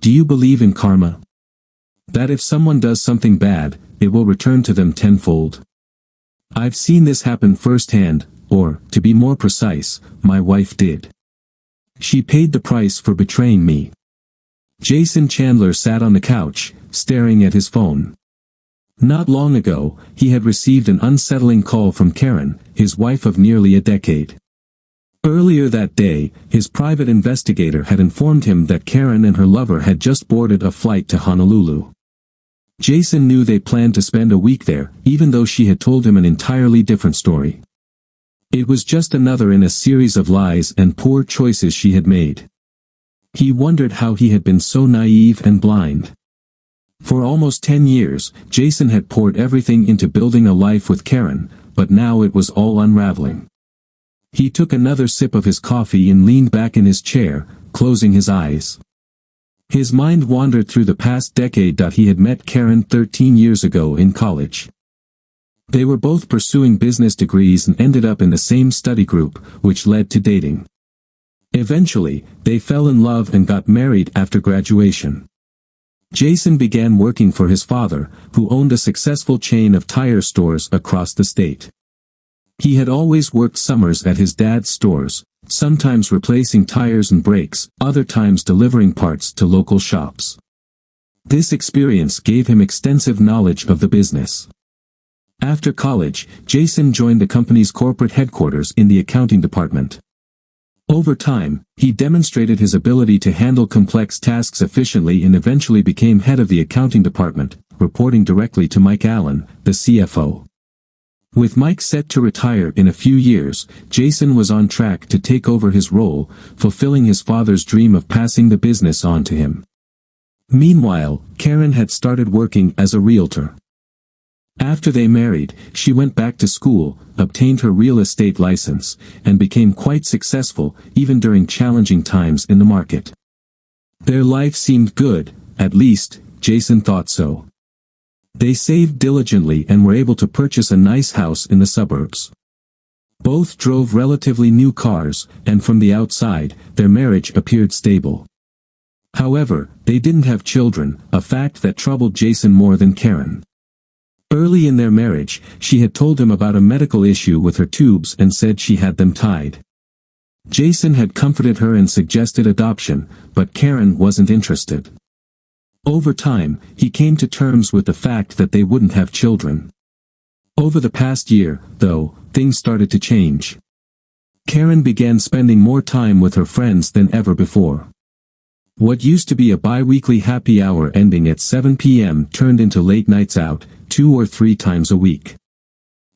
Do you believe in karma? That if someone does something bad, it will return to them tenfold. I've seen this happen firsthand, or, to be more precise, my wife did. She paid the price for betraying me. Jason Chandler sat on the couch, staring at his phone. Not long ago, he had received an unsettling call from Karen, his wife of nearly a decade. Earlier that day, his private investigator had informed him that Karen and her lover had just boarded a flight to Honolulu. Jason knew they planned to spend a week there, even though she had told him an entirely different story. It was just another in a series of lies and poor choices she had made. He wondered how he had been so naive and blind. For almost 10 years, Jason had poured everything into building a life with Karen, but now it was all unraveling. He took another sip of his coffee and leaned back in his chair, closing his eyes. His mind wandered through the past decade. He had met Karen 13 years ago in college. They were both pursuing business degrees and ended up in the same study group, which led to dating. Eventually, they fell in love and got married after graduation. Jason began working for his father, who owned a successful chain of tire stores across the state. He had always worked summers at his dad's stores, sometimes replacing tires and brakes, other times delivering parts to local shops. This experience gave him extensive knowledge of the business. After college, Jason joined the company's corporate headquarters in the accounting department. Over time, he demonstrated his ability to handle complex tasks efficiently and eventually became head of the accounting department, reporting directly to Mike Allen, the CFO. With Mike set to retire in a few years, Jason was on track to take over his role, fulfilling his father's dream of passing the business on to him. Meanwhile, Karen had started working as a realtor. After they married, she went back to school, obtained her real estate license, and became quite successful, even during challenging times in the market. Their life seemed good, at least, Jason thought so. They saved diligently and were able to purchase a nice house in the suburbs. Both drove relatively new cars, and from the outside, their marriage appeared stable. However, they didn't have children, a fact that troubled Jason more than Karen. Early in their marriage, she had told him about a medical issue with her tubes and said she had them tied. Jason had comforted her and suggested adoption, but Karen wasn't interested. Over time, he came to terms with the fact that they wouldn't have children. Over the past year, though, things started to change. Karen began spending more time with her friends than ever before. What used to be a bi-weekly happy hour ending at 7 p.m. turned into late nights out, 2 or 3 times a week.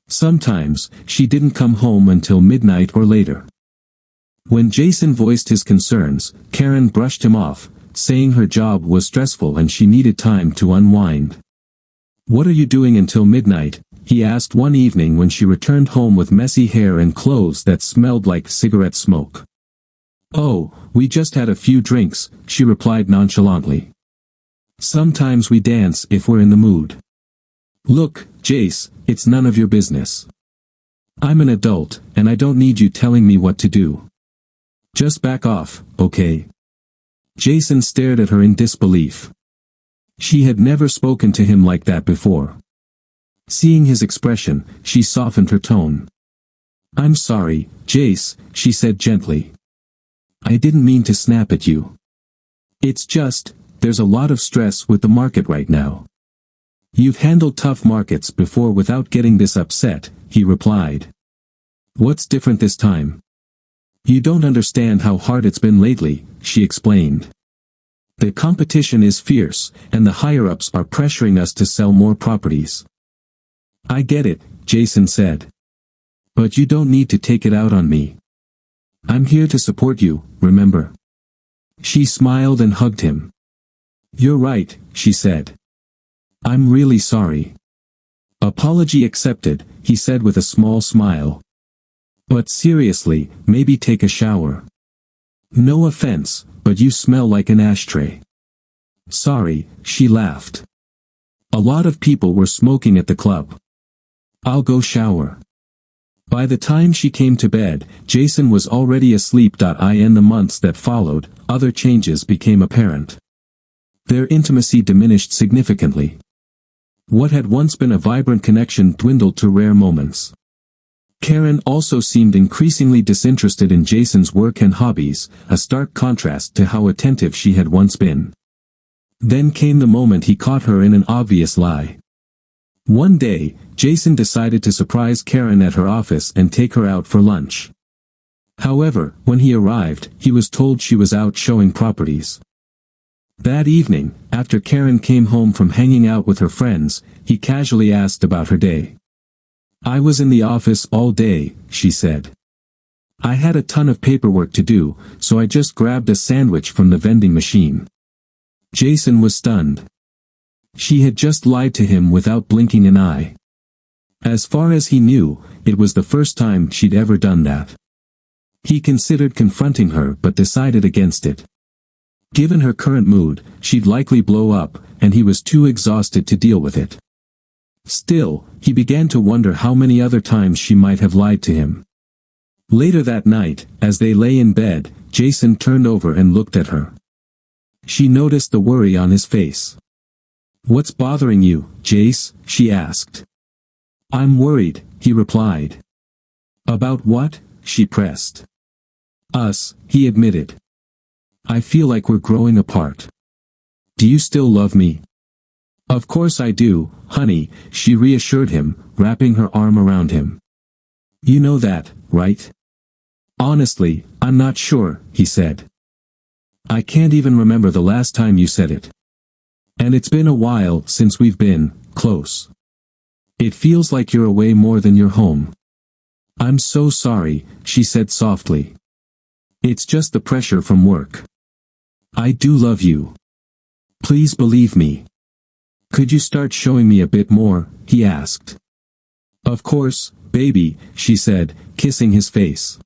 Sometimes, she didn't come home until midnight or later. When Jason voiced his concerns, Karen brushed him off, saying her job was stressful and she needed time to unwind. "What are you doing until midnight?" he asked one evening when she returned home with messy hair and clothes that smelled like cigarette smoke. "Oh, we just had a few drinks," she replied nonchalantly. "Sometimes we dance if we're in the mood." "Look, Jace, it's none of your business. I'm an adult, and I don't need you telling me what to do. Just back off, okay?" Jason stared at her in disbelief. She had never spoken to him like that before. Seeing his expression, she softened her tone. "I'm sorry, Jace," she said gently. "I didn't mean to snap at you. It's just, there's a lot of stress with the market right now." "You've handled tough markets before without getting this upset," he replied. "What's different this time?" "You don't understand how hard it's been lately," she explained. "The competition is fierce, and the higher-ups are pressuring us to sell more properties." "I get it," Jason said. "But you don't need to take it out on me. I'm here to support you, remember?" She smiled and hugged him. "You're right," she said. "I'm really sorry." "Apology accepted," he said with a small smile. "But seriously, maybe take a shower. No offense, but you smell like an ashtray." "Sorry," she laughed. "A lot of people were smoking at the club. I'll go shower." By the time she came to bed, Jason was already asleep. In the months that followed, other changes became apparent. Their intimacy diminished significantly. What had once been a vibrant connection dwindled to rare moments. Karen also seemed increasingly disinterested in Jason's work and hobbies, a stark contrast to how attentive she had once been. Then came the moment he caught her in an obvious lie. One day, Jason decided to surprise Karen at her office and take her out for lunch. However, when he arrived, he was told she was out showing properties. That evening, after Karen came home from hanging out with her friends, he casually asked about her day. "I was in the office all day," she said. "I had a ton of paperwork to do, so I just grabbed a sandwich from the vending machine." Jason was stunned. She had just lied to him without blinking an eye. As far as he knew, it was the first time she'd ever done that. He considered confronting her but decided against it. Given her current mood, she'd likely blow up, and he was too exhausted to deal with it. Still, he began to wonder how many other times she might have lied to him. Later that night, as they lay in bed, Jason turned over and looked at her. She noticed the worry on his face. "What's bothering you, Jace?" she asked. "I'm worried," he replied. "About what?" she pressed. "Us," he admitted. "I feel like we're growing apart. Do you still love me?" "Of course I do, honey," she reassured him, wrapping her arm around him. "You know that, right?" "Honestly, I'm not sure," he said. "I can't even remember the last time you said it. And it's been a while since we've been close. It feels like you're away more than you're home." "I'm so sorry," she said softly. "It's just the pressure from work. I do love you. Please believe me." "Could you start showing me a bit more?" he asked. "Of course, baby," she said, kissing his face.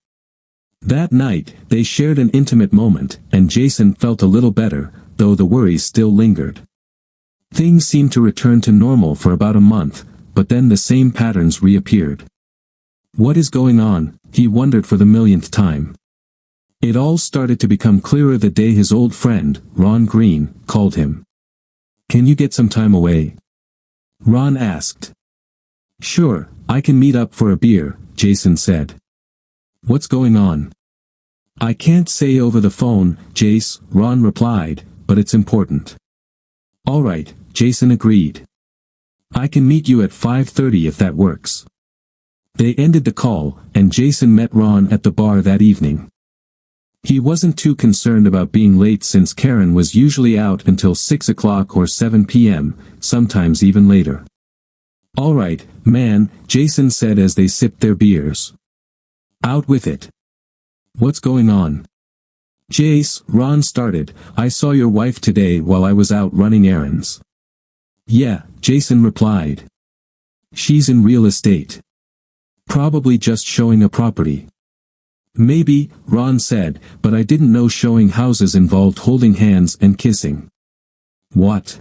That night, they shared an intimate moment, and Jason felt a little better, though the worries still lingered. Things seemed to return to normal for about a month, but then the same patterns reappeared. What is going on, he wondered for the millionth time. It all started to become clearer the day his old friend, Ron Green, called him. "Can you get some time away?" Ron asked. "Sure, I can meet up for a beer," Jason said. "What's going on?" "I can't say over the phone, Jace," Ron replied, "but it's important." "All right," Jason agreed. "I can meet you at 5:30 if that works." They ended the call, and Jason met Ron at the bar that evening. He wasn't too concerned about being late since Karen was usually out until 6 o'clock or 7 p.m., sometimes even later. "All right, man," Jason said as they sipped their beers. "Out with it. What's going on?" "Jace," Ron started, "I saw your wife today while I was out running errands." "Yeah," Jason replied. "She's in real estate. Probably just showing a property." "Maybe," Ron said, "but I didn't know showing houses involved holding hands and kissing." "What?"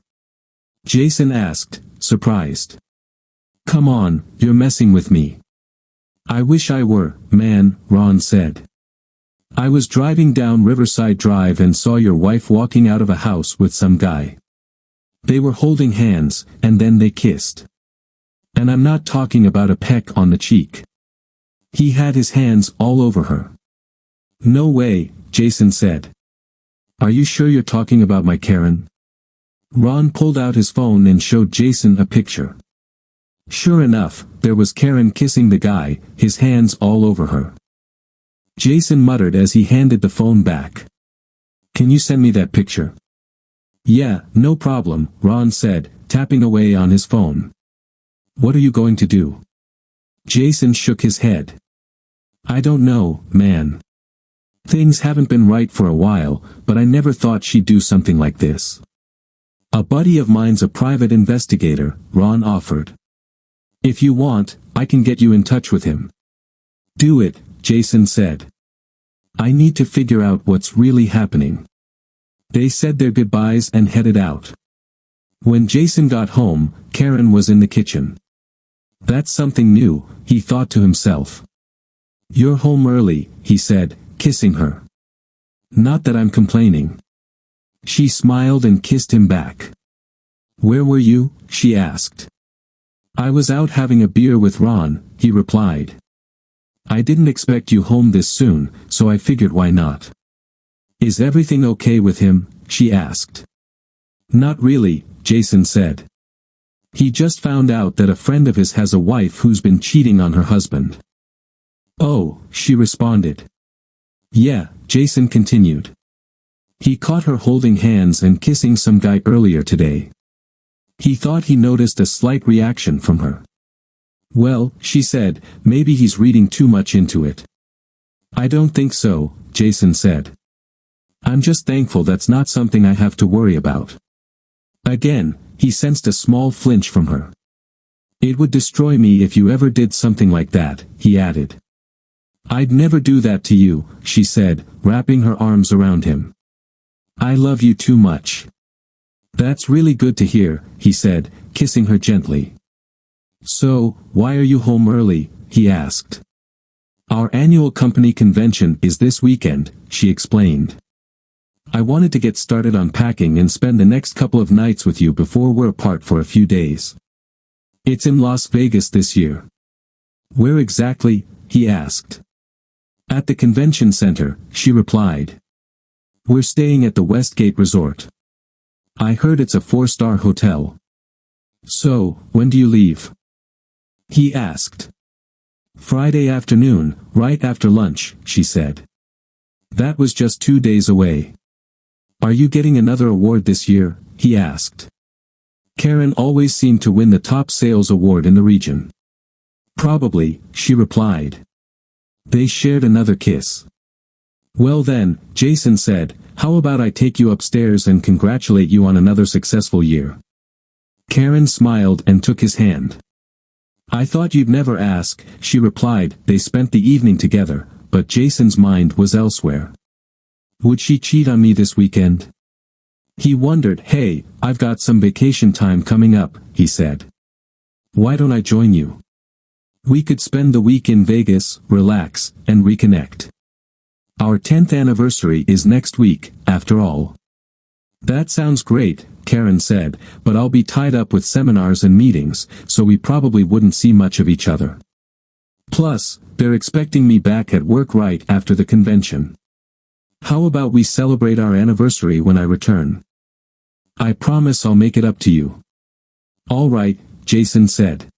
Jason asked, surprised. "Come on, you're messing with me." "I wish I were, man," Ron said. "I was driving down Riverside Drive and saw your wife walking out of a house with some guy. They were holding hands, and then they kissed. And I'm not talking about a peck on the cheek. He had his hands all over her." "No way," Jason said. "Are you sure you're talking about my Karen?" Ron pulled out his phone and showed Jason a picture. Sure enough, there was Karen kissing the guy, his hands all over her. Jason muttered as he handed the phone back. "Can you send me that picture?" "Yeah, no problem," Ron said, tapping away on his phone. "What are you going to do?" Jason shook his head. "I don't know, man. Things haven't been right for a while, but I never thought she'd do something like this." "A buddy of mine's a private investigator," Ron offered. "If you want, I can get you in touch with him." "Do it," Jason said. "I need to figure out what's really happening." They said their goodbyes and headed out. When Jason got home, Karen was in the kitchen. "That's something new," he thought to himself. "You're home early," he said, kissing her. "Not that I'm complaining." She smiled and kissed him back. "Where were you?" she asked. "I was out having a beer with Ron," he replied. "I didn't expect you home this soon, so I figured why not." "Is everything okay with him?" she asked. "Not really," Jason said. "He just found out that a friend of his has a wife who's been cheating on her husband." "Oh," she responded. "Yeah," Jason continued. "He caught her holding hands and kissing some guy earlier today. He thought he noticed a slight reaction from her." "Well," she said, "maybe he's reading too much into it." "I don't think so," Jason said. "I'm just thankful that's not something I have to worry about." Again, he sensed a small flinch from her. "It would destroy me if you ever did something like that," he added. "I'd never do that to you," she said, wrapping her arms around him. "I love you too much." "That's really good to hear," he said, kissing her gently. "So, why are you home early?" he asked. "Our annual company convention is this weekend," she explained. "I wanted to get started on packing and spend the next couple of nights with you before we're apart for a few days. It's in Las Vegas this year." "Where exactly?" he asked. "At the convention center," she replied. "We're staying at the Westgate Resort. I heard it's a 4-star hotel." "So, when do you leave?" he asked. "Friday afternoon, right after lunch," she said. That was just 2 days away. "Are you getting another award this year?" he asked. Karen always seemed to win the top sales award in the region. "Probably," she replied. They shared another kiss. "Well then," Jason said, "how about I take you upstairs and congratulate you on another successful year?" Karen smiled and took his hand. "I thought you'd never ask," she replied. They spent the evening together, but Jason's mind was elsewhere. Would she cheat on me this weekend? He wondered. "Hey, I've got some vacation time coming up," he said. "Why don't I join you? We could spend the week in Vegas, relax, and reconnect. Our 10th anniversary is next week, after all." "That sounds great," Karen said, "but I'll be tied up with seminars and meetings, so we probably wouldn't see much of each other. Plus, they're expecting me back at work right after the convention. How about we celebrate our anniversary when I return? I promise I'll make it up to you." "All right," Jason said.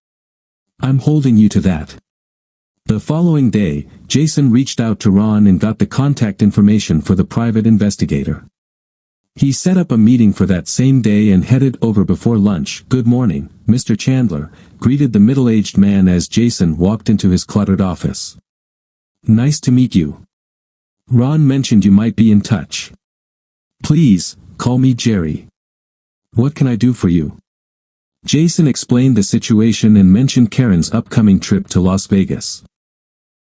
"I'm holding you to that." The following day, Jason reached out to Ron and got the contact information for the private investigator. He set up a meeting for that same day and headed over before lunch. "Good morning, Mr. Chandler," greeted the middle-aged man as Jason walked into his cluttered office. "Nice to meet you. Ron mentioned you might be in touch. Please, call me Jerry. What can I do for you?" Jason explained the situation and mentioned Karen's upcoming trip to Las Vegas.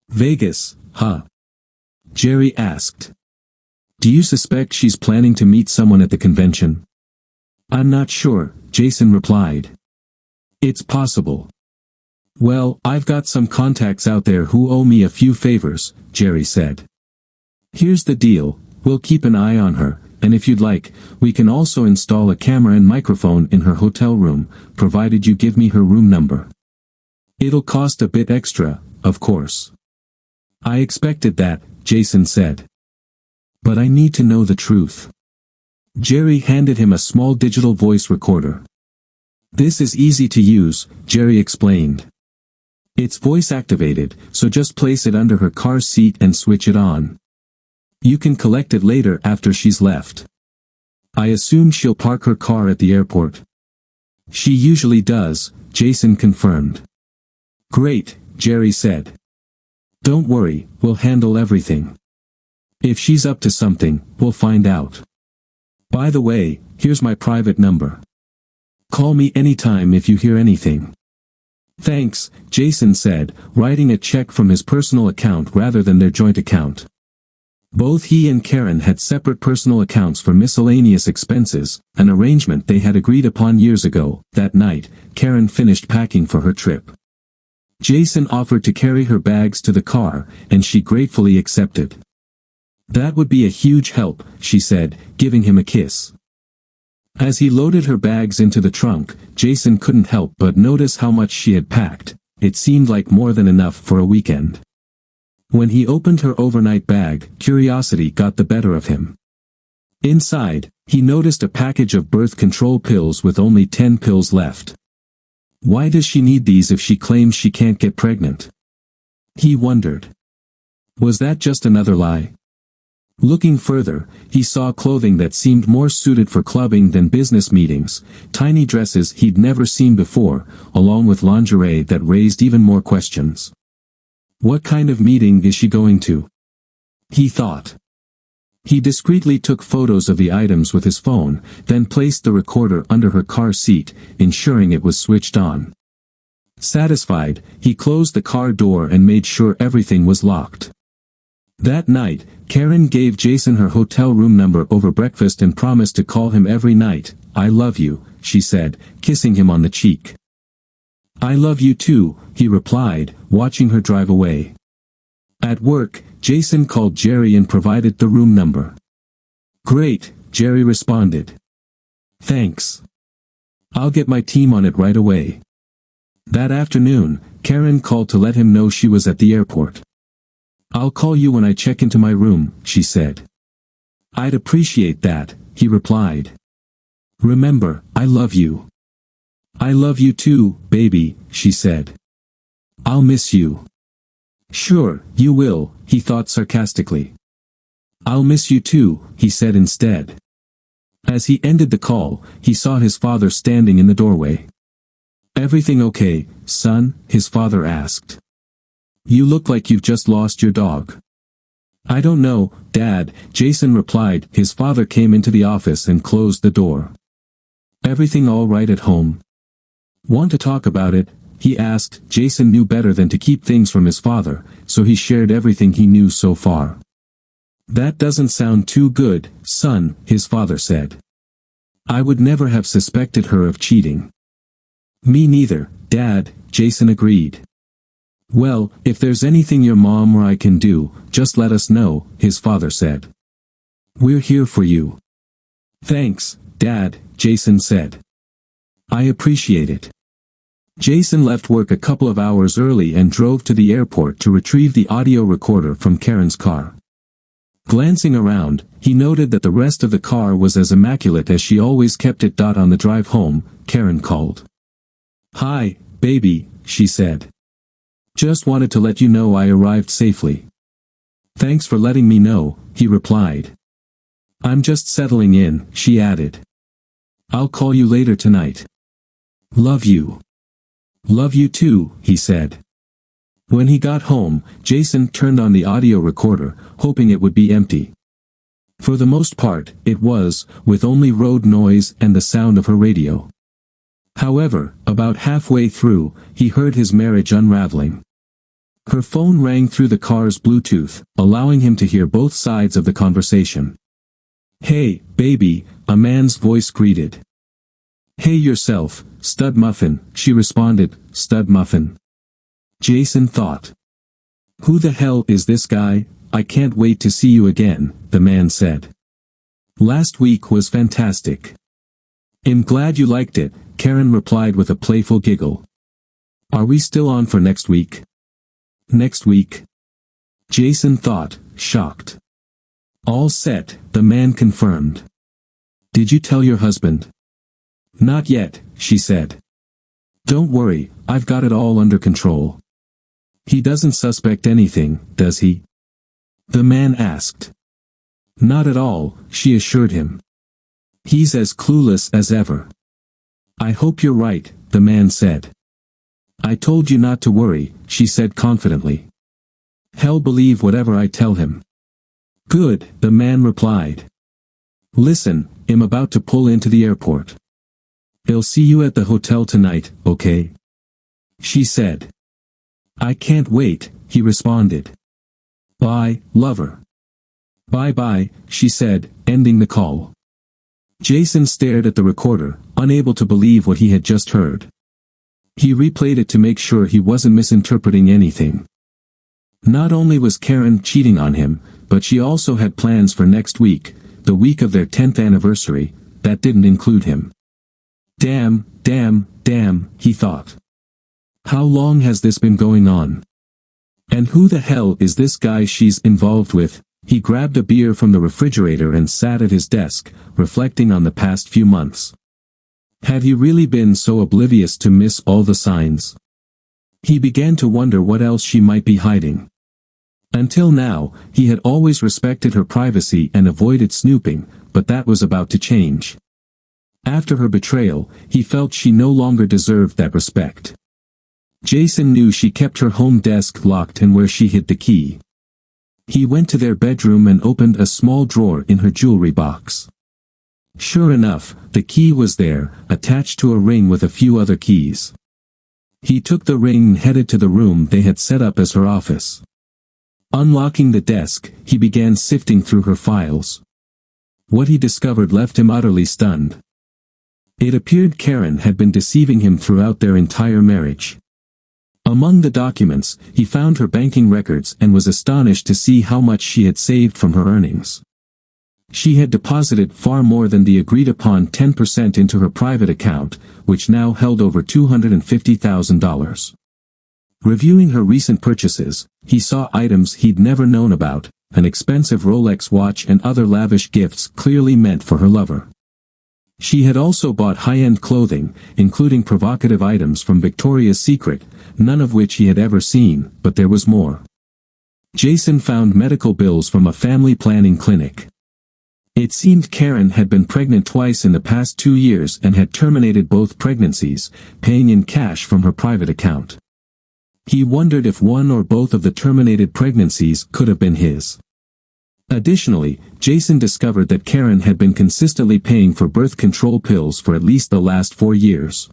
"Vegas, huh?" Jerry asked. "Do you suspect she's planning to meet someone at the convention?" "I'm not sure," Jason replied. "It's possible." "Well, I've got some contacts out there who owe me a few favors," Jerry said. "Here's the deal, we'll keep an eye on her, and if you'd like, we can also install a camera and microphone in her hotel room, provided you give me her room number. It'll cost a bit extra, of course." "I expected that," Jason said. "But I need to know the truth." Jerry handed him a small digital voice recorder. "This is easy to use," Jerry explained. "It's voice activated, so just place it under her car seat and switch it on. You can collect it later after she's left. I assume she'll park her car at the airport." "She usually does," Jason confirmed. "Great," Jerry said. "Don't worry, we'll handle everything. If she's up to something, we'll find out. By the way, here's my private number. Call me anytime if you hear anything." "Thanks," Jason said, writing a check from his personal account rather than their joint account. Both he and Karen had separate personal accounts for miscellaneous expenses, an arrangement they had agreed upon years ago. That night, Karen finished packing for her trip. Jason offered to carry her bags to the car, and she gratefully accepted. That would be a huge help, she said, giving him a kiss. As he loaded her bags into the trunk, Jason couldn't help but notice how much she had packed. It seemed like more than enough for a weekend. When he opened her overnight bag, curiosity got the better of him. Inside, he noticed a package of birth control pills with only 10 pills left. Why does she need these if she claims she can't get pregnant? He wondered. Was that just another lie? Looking further, he saw clothing that seemed more suited for clubbing than business meetings, tiny dresses he'd never seen before, along with lingerie that raised even more questions. What kind of meeting is she going to? He thought. He discreetly took photos of the items with his phone, then placed the recorder under her car seat, ensuring it was switched on. Satisfied, he closed the car door and made sure everything was locked. That night, Karen gave Jason her hotel room number over breakfast and promised to call him every night. "I love you," she said, kissing him on the cheek. "I love you too," he replied, watching her drive away. At work, Jason called Jerry and provided the room number. "Great," Jerry responded. "Thanks. I'll get my team on it right away." That afternoon, Karen called to let him know she was at the airport. "I'll call you when I check into my room," she said. "I'd appreciate that," he replied. "Remember, I love you." "I love you too, baby," she said. "I'll miss you." "Sure, you will," he thought sarcastically. "I'll miss you too," he said instead. As he ended the call, he saw his father standing in the doorway. "Everything okay, son?" his father asked. "You look like you've just lost your dog." "I don't know, Dad," Jason replied. His father came into the office and closed the door. "Everything all right at home?" "Want to talk about it?" he asked. Jason knew better than to keep things from his father, so he shared everything he knew so far. "That doesn't sound too good, son," his father said. "I would never have suspected her of cheating." "Me neither, Dad," Jason agreed. "Well, if there's anything your mom or I can do, just let us know," his father said. "We're here for you." "Thanks, Dad," Jason said. "I appreciate it." Jason left work a couple of hours early and drove to the airport to retrieve the audio recorder from Karen's car. Glancing around, he noted that the rest of the car was as immaculate as she always kept it. On the drive home, Karen called. "Hi, baby," she said. "Just wanted to let you know I arrived safely." "Thanks for letting me know," he replied. "I'm just settling in," she added. "I'll call you later tonight." "Love you." "Love you too," he said. When he got home, Jason turned on the audio recorder, hoping it would be empty. For the most part, it was, with only road noise and the sound of her radio. However, about halfway through, he heard his marriage unraveling. Her phone rang through the car's Bluetooth, allowing him to hear both sides of the conversation. "Hey, baby," a man's voice greeted. "Hey yourself, stud muffin," she responded. "Stud muffin?" Jason thought. "Who the hell is this guy? I can't wait to see you again," the man said. "Last week was fantastic." "I'm glad you liked it," Karen replied with a playful giggle. "Are we still on for next week?" "Next week?" Jason thought, shocked. "All set," the man confirmed. "Did you tell your husband?" "Not yet," she said. "Don't worry, I've got it all under control." "He doesn't suspect anything, does he?" the man asked. "Not at all," she assured him. "He's as clueless as ever." "I hope you're right," the man said. "I told you not to worry," she said confidently. "He'll believe whatever I tell him." "Good," the man replied. "Listen, I'm about to pull into the airport. I'll see you at the hotel tonight, okay?" she said. "I can't wait," he responded. "Bye, lover." "Bye-bye," she said, ending the call. Jason stared at the recorder, unable to believe what he had just heard. He replayed it to make sure he wasn't misinterpreting anything. Not only was Karen cheating on him, but she also had plans for next week, the week of their 10th anniversary, that didn't include him. Damn, he thought. How long has this been going on? And who the hell is this guy she's involved with? He grabbed a beer from the refrigerator and sat at his desk, reflecting on the past few months. Had he really been so oblivious to miss all the signs? He began to wonder what else she might be hiding. Until now, he had always respected her privacy and avoided snooping, but that was about to change. After her betrayal, he felt she no longer deserved that respect. Jason knew she kept her home desk locked and where she hid the key. He went to their bedroom and opened a small drawer in her jewelry box. Sure enough, the key was there, attached to a ring with a few other keys. He took the ring and headed to the room they had set up as her office. Unlocking the desk, he began sifting through her files. What he discovered left him utterly stunned. It appeared Karen had been deceiving him throughout their entire marriage. Among the documents, he found her banking records and was astonished to see how much she had saved from her earnings. She had deposited far more than the agreed-upon 10% into her private account, which now held over $250,000. Reviewing her recent purchases, he saw items he'd never known about, an expensive Rolex watch and other lavish gifts clearly meant for her lover. She had also bought high-end clothing, including provocative items from Victoria's Secret, none of which he had ever seen, but there was more. Jason found medical bills from a family planning clinic. It seemed Karen had been pregnant twice in the past 2 years and had terminated both pregnancies, paying in cash from her private account. He wondered if one or both of the terminated pregnancies could have been his. Additionally, Jason discovered that Karen had been consistently paying for birth control pills for at least the last 4 years.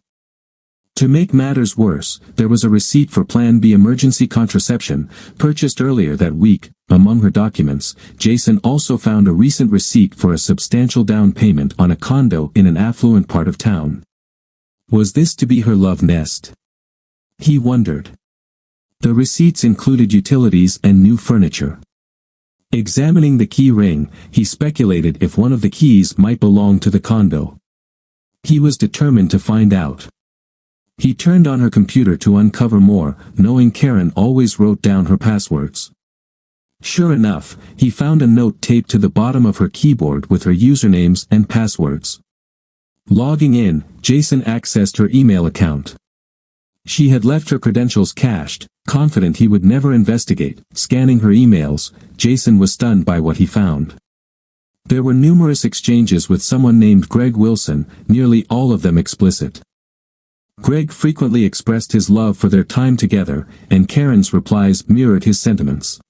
To make matters worse, there was a receipt for Plan B emergency contraception, purchased earlier that week. Among her documents, Jason also found a recent receipt for a substantial down payment on a condo in an affluent part of town. Was this to be her love nest? He wondered. The receipts included utilities and new furniture. Examining the key ring, he speculated if one of the keys might belong to the condo. He was determined to find out. He turned on her computer to uncover more, knowing Karen always wrote down her passwords. Sure enough, he found a note taped to the bottom of her keyboard with her usernames and passwords. Logging in, Jason accessed her email account. She had left her credentials cached, confident he would never investigate. Scanning her emails, Jason was stunned by what he found. There were numerous exchanges with someone named Greg Wilson, nearly all of them explicit. Greg frequently expressed his love for their time together, and Karen's replies mirrored his sentiments.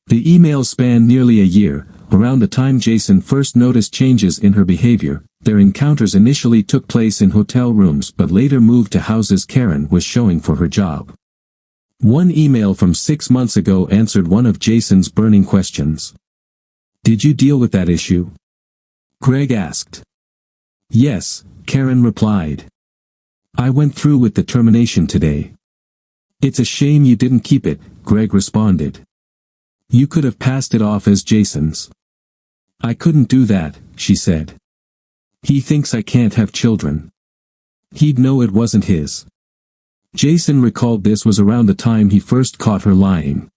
The emails spanned nearly a year, around the time Jason first noticed changes in her behavior. Their encounters initially took place in hotel rooms but later moved to houses Karen was showing for her job. One email from 6 months ago answered one of Jason's burning questions. "Did you deal with that issue?" Greg asked. "Yes," Karen replied. "I went through with the termination today." "It's a shame you didn't keep it," Greg responded. "You could have passed it off as Jason's." "I couldn't do that," she said. "He thinks I can't have children. He'd know it wasn't his." Jason recalled this was around the time he first caught her lying.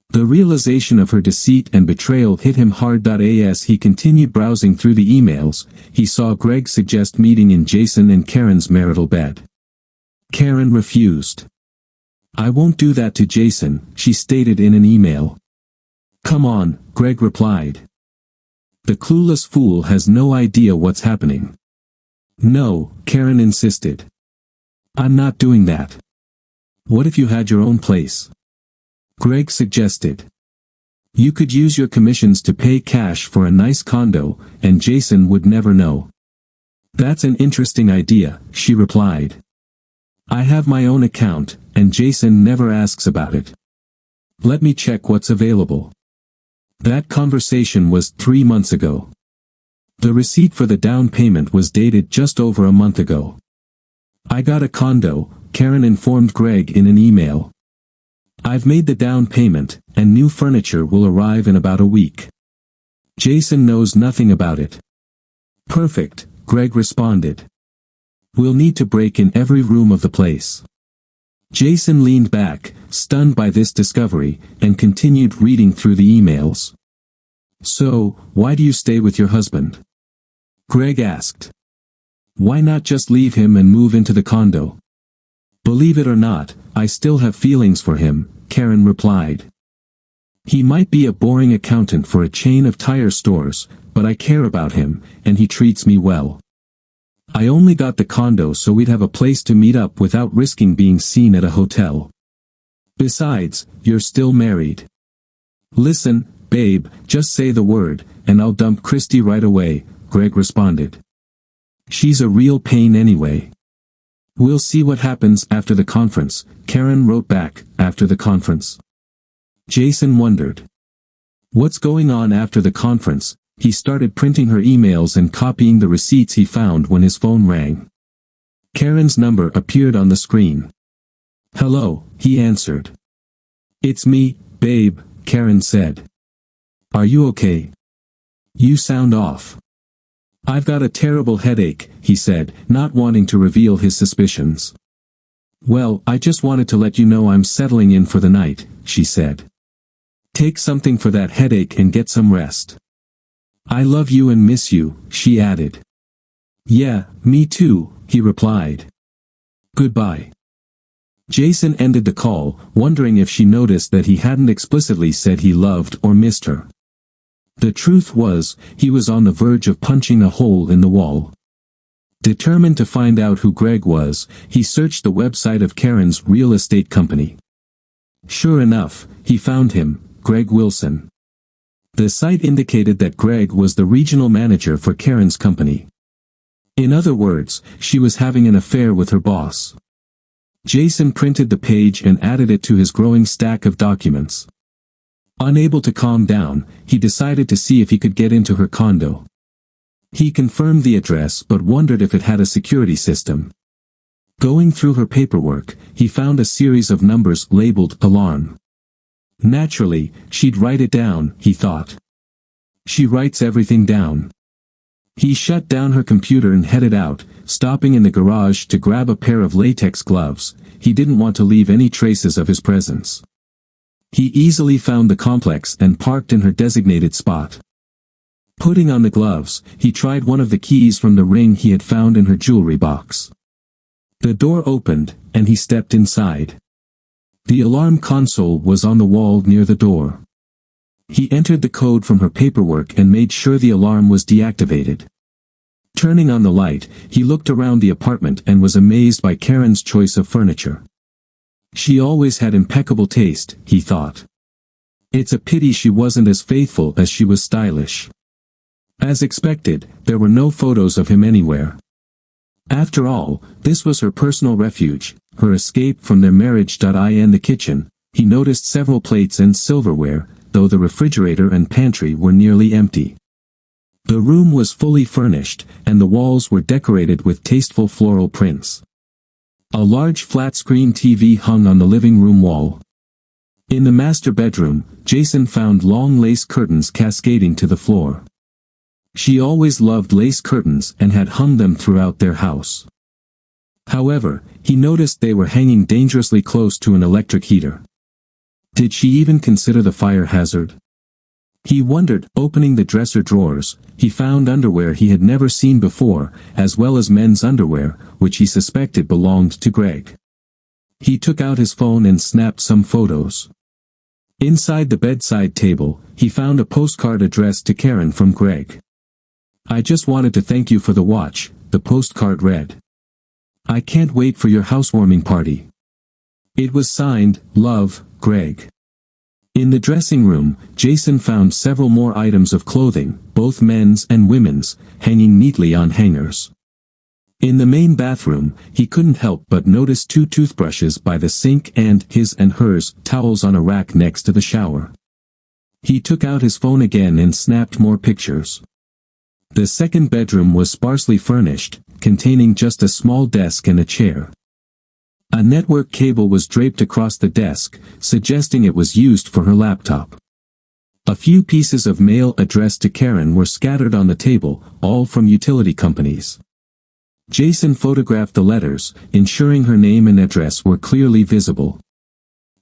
The realization of her deceit and betrayal hit him hard. As he continued browsing through the emails, he saw Greg suggest meeting in Jason and Karen's marital bed. Karen refused. "I won't do that to Jason," she stated in an email. "Come on," Greg replied. "The clueless fool has no idea what's happening." "No," Karen insisted. "I'm not doing that." "What if you had your own place?" Greg suggested. "You could use your commissions to pay cash for a nice condo, and Jason would never know." "That's an interesting idea," she replied. "I have my own account, and Jason never asks about it. Let me check what's available." That conversation was 3 months ago. The receipt for the down payment was dated just over a month ago. "I got a condo," Karen informed Greg in an email. I've made the down payment, and new furniture will arrive in about a week. Jason knows nothing about it. Perfect, Greg responded. We'll need to break in every room of the place. Jason leaned back, stunned by this discovery, and continued reading through the emails. So, why do you stay with your husband? Greg asked. Why not just leave him and move into the condo? Believe it or not, I still have feelings for him, Karen replied. He might be a boring accountant for a chain of tire stores, but I care about him, and he treats me well. I only got the condo so we'd have a place to meet up without risking being seen at a hotel. Besides, you're still married. Listen, babe, just say the word, and I'll dump Christy right away, Greg responded. She's a real pain anyway. We'll see what happens after the conference, Karen wrote back, after the conference. Jason wondered. What's going on after the conference? He started printing her emails and copying the receipts he found when his phone rang. Karen's number appeared on the screen. Hello, he answered. It's me, babe, Karen said. Are you okay? You sound off. I've got a terrible headache, he said, not wanting to reveal his suspicions. Well, I just wanted to let you know I'm settling in for the night, she said. Take something for that headache and get some rest. I love you and miss you, she added. Yeah, me too, he replied. Goodbye. Jason ended the call, wondering if she noticed that he hadn't explicitly said he loved or missed her. The truth was, he was on the verge of punching a hole in the wall. Determined to find out who Greg was, he searched the website of Karen's real estate company. Sure enough, he found him, Greg Wilson. The site indicated that Greg was the regional manager for Karen's company. In other words, she was having an affair with her boss. Jason printed the page and added it to his growing stack of documents. Unable to calm down, he decided to see if he could get into her condo. He confirmed the address but wondered if it had a security system. Going through her paperwork, he found a series of numbers labeled alarm. Naturally, she'd write it down, he thought. She writes everything down. He shut down her computer and headed out, stopping in the garage to grab a pair of latex gloves. He didn't want to leave any traces of his presence. He easily found the complex and parked in her designated spot. Putting on the gloves, he tried one of the keys from the ring he had found in her jewelry box. The door opened, and he stepped inside. The alarm console was on the wall near the door. He entered the code from her paperwork and made sure the alarm was deactivated. Turning on the light, he looked around the apartment and was amazed by Karen's choice of furniture. She always had impeccable taste, he thought. It's a pity she wasn't as faithful as she was stylish. As expected, there were no photos of him anywhere. After all, this was her personal refuge, her escape from their marriage. In the kitchen, he noticed several plates and silverware, though the refrigerator and pantry were nearly empty. The room was fully furnished, and the walls were decorated with tasteful floral prints. A large flat-screen TV hung on the living room wall. In the master bedroom, Jason found long lace curtains cascading to the floor. She always loved lace curtains and had hung them throughout their house. However, he noticed they were hanging dangerously close to an electric heater. Did she even consider the fire hazard? He wondered. Opening the dresser drawers, he found underwear he had never seen before, as well as men's underwear, which he suspected belonged to Greg. He took out his phone and snapped some photos. Inside the bedside table, he found a postcard addressed to Karen from Greg. I just wanted to thank you for the watch, the postcard read. I can't wait for your housewarming party. It was signed, Love, Greg. In the dressing room, Jason found several more items of clothing, both men's and women's, hanging neatly on hangers. In the main bathroom, he couldn't help but notice 2 toothbrushes by the sink and his and hers towels on a rack next to the shower. He took out his phone again and snapped more pictures. The second bedroom was sparsely furnished, containing just a small desk and a chair. A network cable was draped across the desk, suggesting it was used for her laptop. A few pieces of mail addressed to Karen were scattered on the table, all from utility companies. Jason photographed the letters, ensuring her name and address were clearly visible.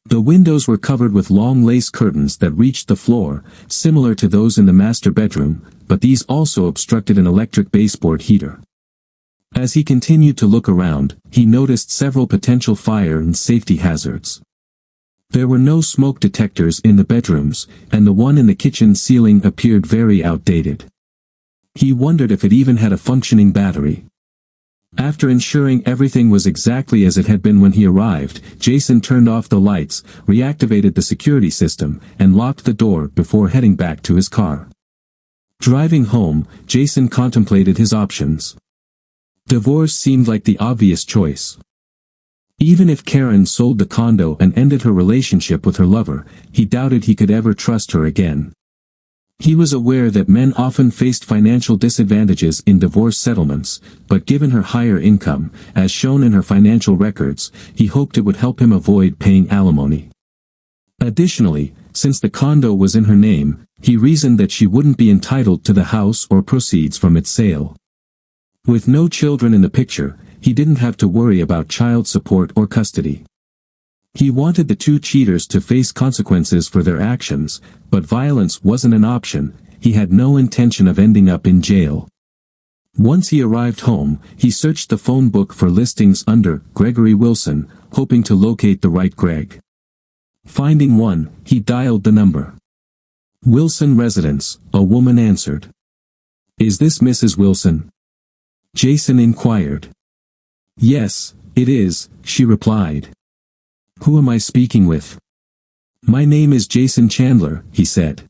The windows were covered with long lace curtains that reached the floor, similar to those in the master bedroom, but these also obstructed an electric baseboard heater. As he continued to look around, he noticed several potential fire and safety hazards. There were no smoke detectors in the bedrooms, and the one in the kitchen ceiling appeared very outdated. He wondered if it even had a functioning battery. After ensuring everything was exactly as it had been when he arrived, Jason turned off the lights, reactivated the security system, and locked the door before heading back to his car. Driving home, Jason contemplated his options. Divorce seemed like the obvious choice. Even if Karen sold the condo and ended her relationship with her lover, he doubted he could ever trust her again. He was aware that men often faced financial disadvantages in divorce settlements, but given her higher income, as shown in her financial records, he hoped it would help him avoid paying alimony. Additionally, since the condo was in her name, he reasoned that she wouldn't be entitled to the house or proceeds from its sale. With no children in the picture, he didn't have to worry about child support or custody. He wanted the two cheaters to face consequences for their actions, but violence wasn't an option. He had no intention of ending up in jail. Once he arrived home, he searched the phone book for listings under Gregory Wilson, hoping to locate the right Greg. Finding one, he dialed the number. Wilson residence, a woman answered. "Is this Mrs. Wilson?" Jason inquired. "Yes, it is," she replied. "Who am I speaking with?" "My name is Jason Chandler," he said.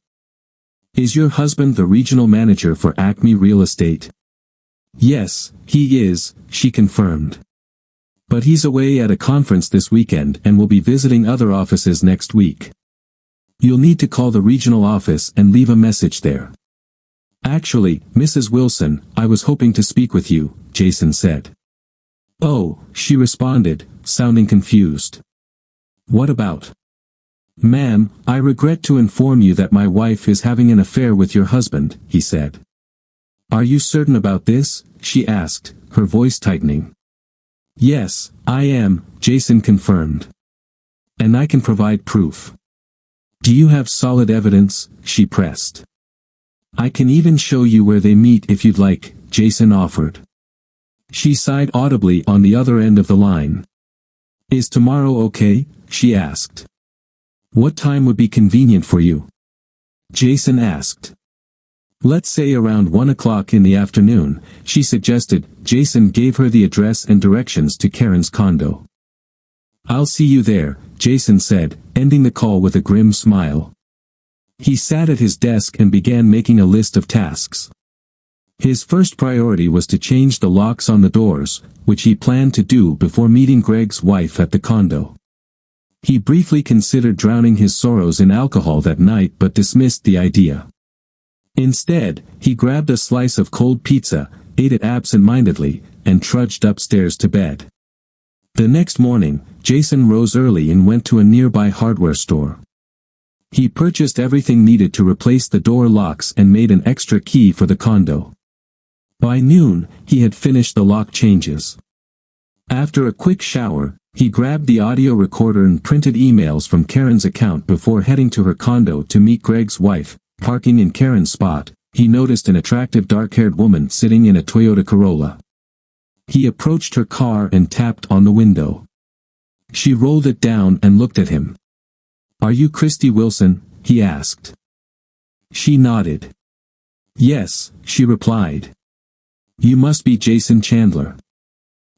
"Is your husband the regional manager for Acme Real Estate?" "Yes, he is," she confirmed. "But he's away at a conference this weekend and will be visiting other offices next week. You'll need to call the regional office and leave a message there." "Actually, Mrs. Wilson, I was hoping to speak with you," Jason said. "Oh," she responded, sounding confused. "What about?" "Ma'am, I regret to inform you that my wife is having an affair with your husband," he said. "Are you certain about this?" she asked, her voice tightening. "Yes, I am," Jason confirmed. "And I can provide proof." "Do you have solid evidence?" she pressed. "I can even show you where they meet if you'd like," Jason offered. She sighed audibly on the other end of the line. "Is tomorrow okay?" she asked. "What time would be convenient for you?" Jason asked. "Let's say around 1 o'clock in the afternoon," she suggested. Jason gave her the address and directions to Karen's condo. "I'll see you there," Jason said, ending the call with a grim smile. He sat at his desk and began making a list of tasks. His first priority was to change the locks on the doors, which he planned to do before meeting Greg's wife at the condo. He briefly considered drowning his sorrows in alcohol that night but dismissed the idea. Instead, he grabbed a slice of cold pizza, ate it absent-mindedly, and trudged upstairs to bed. The next morning, Jason rose early and went to a nearby hardware store. He purchased everything needed to replace the door locks and made an extra key for the condo. By noon, he had finished the lock changes. After a quick shower, he grabbed the audio recorder and printed emails from Karen's account before heading to her condo to meet Greg's wife. Parking in Karen's spot, he noticed an attractive dark-haired woman sitting in a Toyota Corolla. He approached her car and tapped on the window. She rolled it down and looked at him. "Are you Christy Wilson?" he asked. She nodded. "Yes," she replied. "You must be Jason Chandler."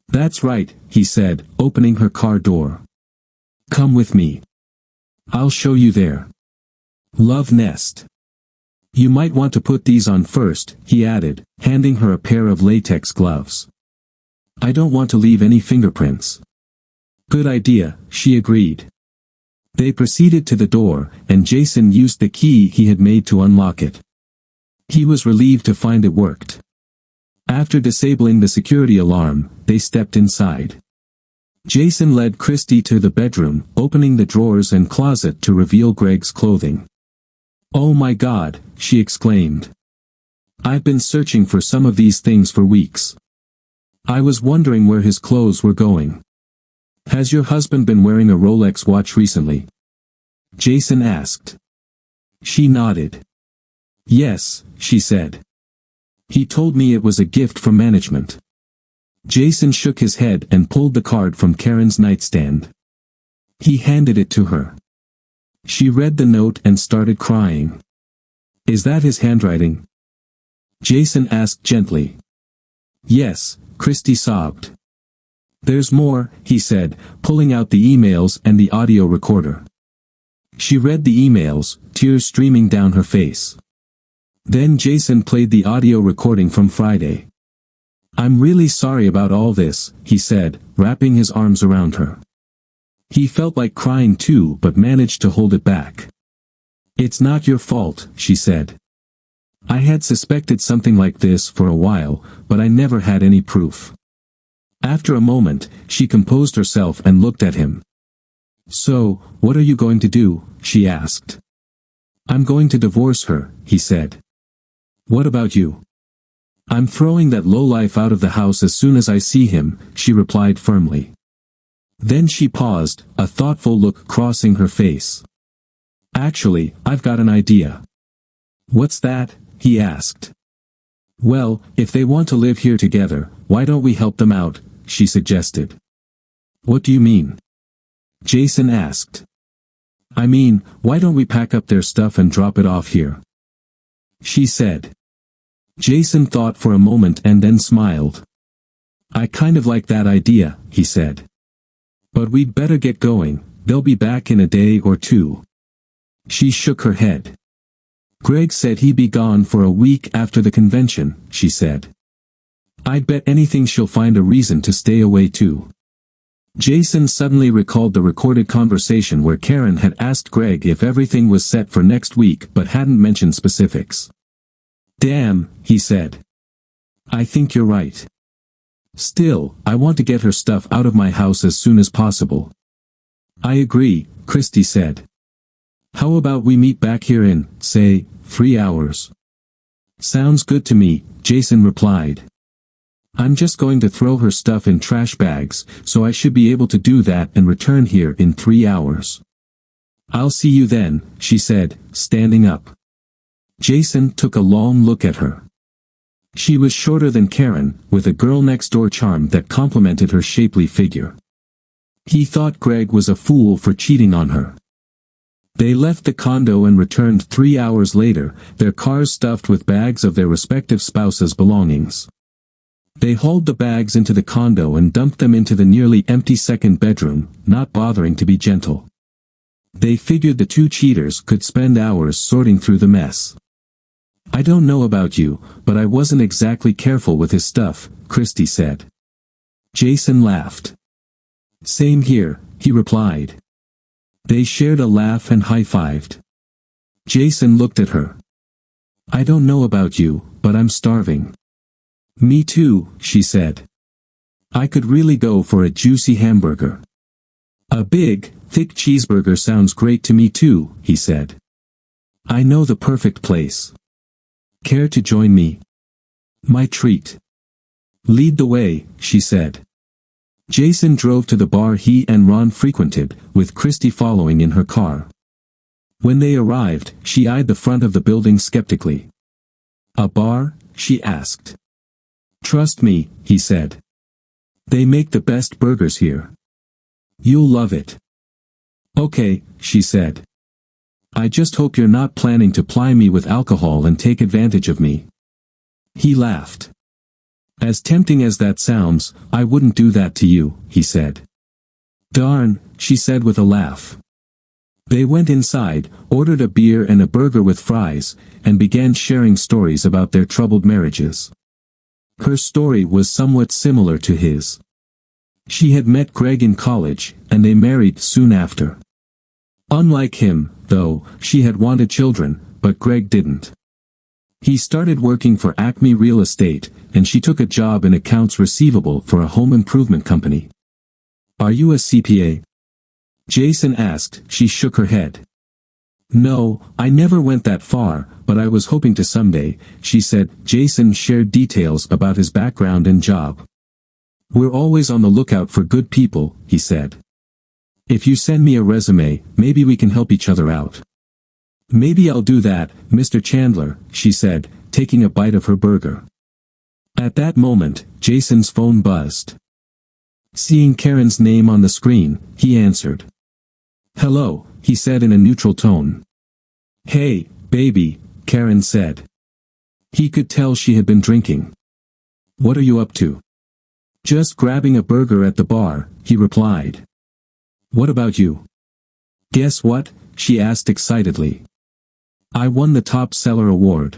"That's right," he said, opening her car door. "Come with me. I'll show you there. Love Nest. You might want to put these on first," he added, handing her a pair of latex gloves. "I don't want to leave any fingerprints." "Good idea," she agreed. They proceeded to the door, and Jason used the key he had made to unlock it. He was relieved to find it worked. After disabling the security alarm, they stepped inside. Jason led Christy to the bedroom, opening the drawers and closet to reveal Greg's clothing. "Oh my God," she exclaimed. "I've been searching for some of these things for weeks. I was wondering where his clothes were going." "Has your husband been wearing a Rolex watch recently?" Jason asked. She nodded. "Yes," she said. "He told me it was a gift from management." Jason shook his head and pulled the card from Karen's nightstand. He handed it to her. She read the note and started crying. "Is that his handwriting?" Jason asked gently. "Yes," Christy sobbed. "There's more," he said, pulling out the emails and the audio recorder. She read the emails, tears streaming down her face. Then Jason played the audio recording from Friday. "I'm really sorry about all this," he said, wrapping his arms around her. He felt like crying too but managed to hold it back. "It's not your fault," she said. "I had suspected something like this for a while, but I never had any proof." After a moment, she composed herself and looked at him. "So, what are you going to do?" she asked. "I'm going to divorce her," he said. "What about you?" "I'm throwing that lowlife out of the house as soon as I see him," she replied firmly. Then she paused, a thoughtful look crossing her face. "Actually, I've got an idea." "What's that?" he asked. "Well, if they want to live here together, why don't we help them out?" she suggested. "What do you mean?" Jason asked. "I mean, why don't we pack up their stuff and drop it off here?" she said. Jason thought for a moment and then smiled. "I kind of like that idea," he said. "But we'd better get going, they'll be back in a day or two." She shook her head. "Greg said he'd be gone for a week after the convention," she said. "I'd bet anything she'll find a reason to stay away too." Jason suddenly recalled the recorded conversation where Karen had asked Greg if everything was set for next week but hadn't mentioned specifics. "Damn," he said. "I think you're right. Still, I want to get her stuff out of my house as soon as possible." "I agree," Christy said. "How about we meet back here in, say, 3 hours?" "Sounds good to me," Jason replied. "I'm just going to throw her stuff in trash bags, so I should be able to do that and return here in 3 hours." "I'll see you then," she said, standing up. Jason took a long look at her. She was shorter than Karen, with a girl-next-door charm that complemented her shapely figure. He thought Greg was a fool for cheating on her. They left the condo and returned 3 hours later, their cars stuffed with bags of their respective spouses' belongings. They hauled the bags into the condo and dumped them into the nearly empty second bedroom, not bothering to be gentle. They figured the two cheaters could spend hours sorting through the mess. "I don't know about you, but I wasn't exactly careful with his stuff," Christy said. Jason laughed. "Same here," he replied. They shared a laugh and high-fived. Jason looked at her. "I don't know about you, but I'm starving." "Me too," she said. "I could really go for a juicy hamburger." "A big, thick cheeseburger sounds great to me too," he said. "I know the perfect place. Care to join me?" "My treat." "Lead the way," she said. Jason drove to the bar he and Ron frequented, with Christy following in her car. When they arrived, she eyed the front of the building skeptically. "A bar?" she asked. "Trust me," he said. "They make the best burgers here. You'll love it." "Okay," she said. "I just hope you're not planning to ply me with alcohol and take advantage of me." He laughed. "As tempting as that sounds, I wouldn't do that to you," he said. "Darn," she said with a laugh. They went inside, ordered a beer and a burger with fries, and began sharing stories about their troubled marriages. Her story was somewhat similar to his. She had met Greg in college, and they married soon after. Unlike him, though, she had wanted children, but Greg didn't. He started working for Acme Real Estate, and she took a job in accounts receivable for a home improvement company. Are you a CPA? Jason asked. She shook her head. No, I never went that far, but I was hoping to someday, she said. Jason shared details about his background and job. We're always on the lookout for good people, he said. If you send me a resume, maybe we can help each other out. Maybe I'll do that, Mr. Chandler, she said, taking a bite of her burger. At that moment, Jason's phone buzzed. Seeing Karen's name on the screen, he answered. Hello, he said in a neutral tone. Hey, baby, Karen said. He could tell she had been drinking. What are you up to? Just grabbing a burger at the bar, he replied. What about you? Guess what? She asked excitedly. I won the top seller award.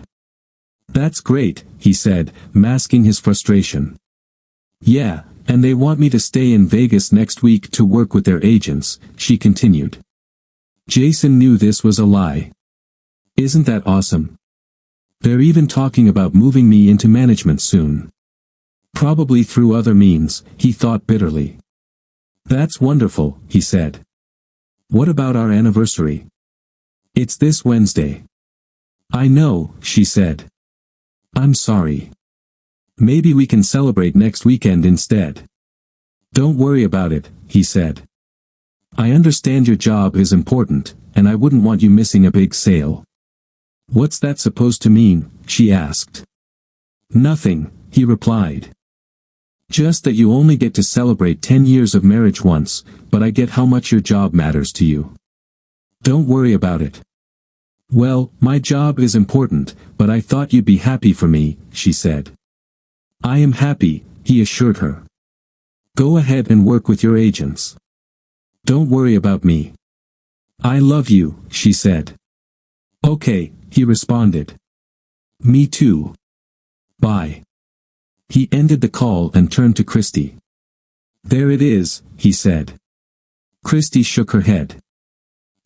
That's great, he said, masking his frustration. Yeah, and they want me to stay in Vegas next week to work with their agents, she continued. Jason knew this was a lie. Isn't that awesome? They're even talking about moving me into management soon. Probably through other means, he thought bitterly. That's wonderful, he said. What about our anniversary? It's this Wednesday. I know, she said. I'm sorry. Maybe we can celebrate next weekend instead. Don't worry about it, he said. I understand your job is important, and I wouldn't want you missing a big sale. What's that supposed to mean? She asked. Nothing, he replied. Just that you only get to celebrate 10 years of marriage once, but I get how much your job matters to you. Don't worry about it. Well, my job is important, but I thought you'd be happy for me, she said. I am happy, he assured her. Go ahead and work with your agents. Don't worry about me. I love you, she said. Okay, he responded. Me too. Bye. He ended the call and turned to Christy. There it is, he said. Christy shook her head.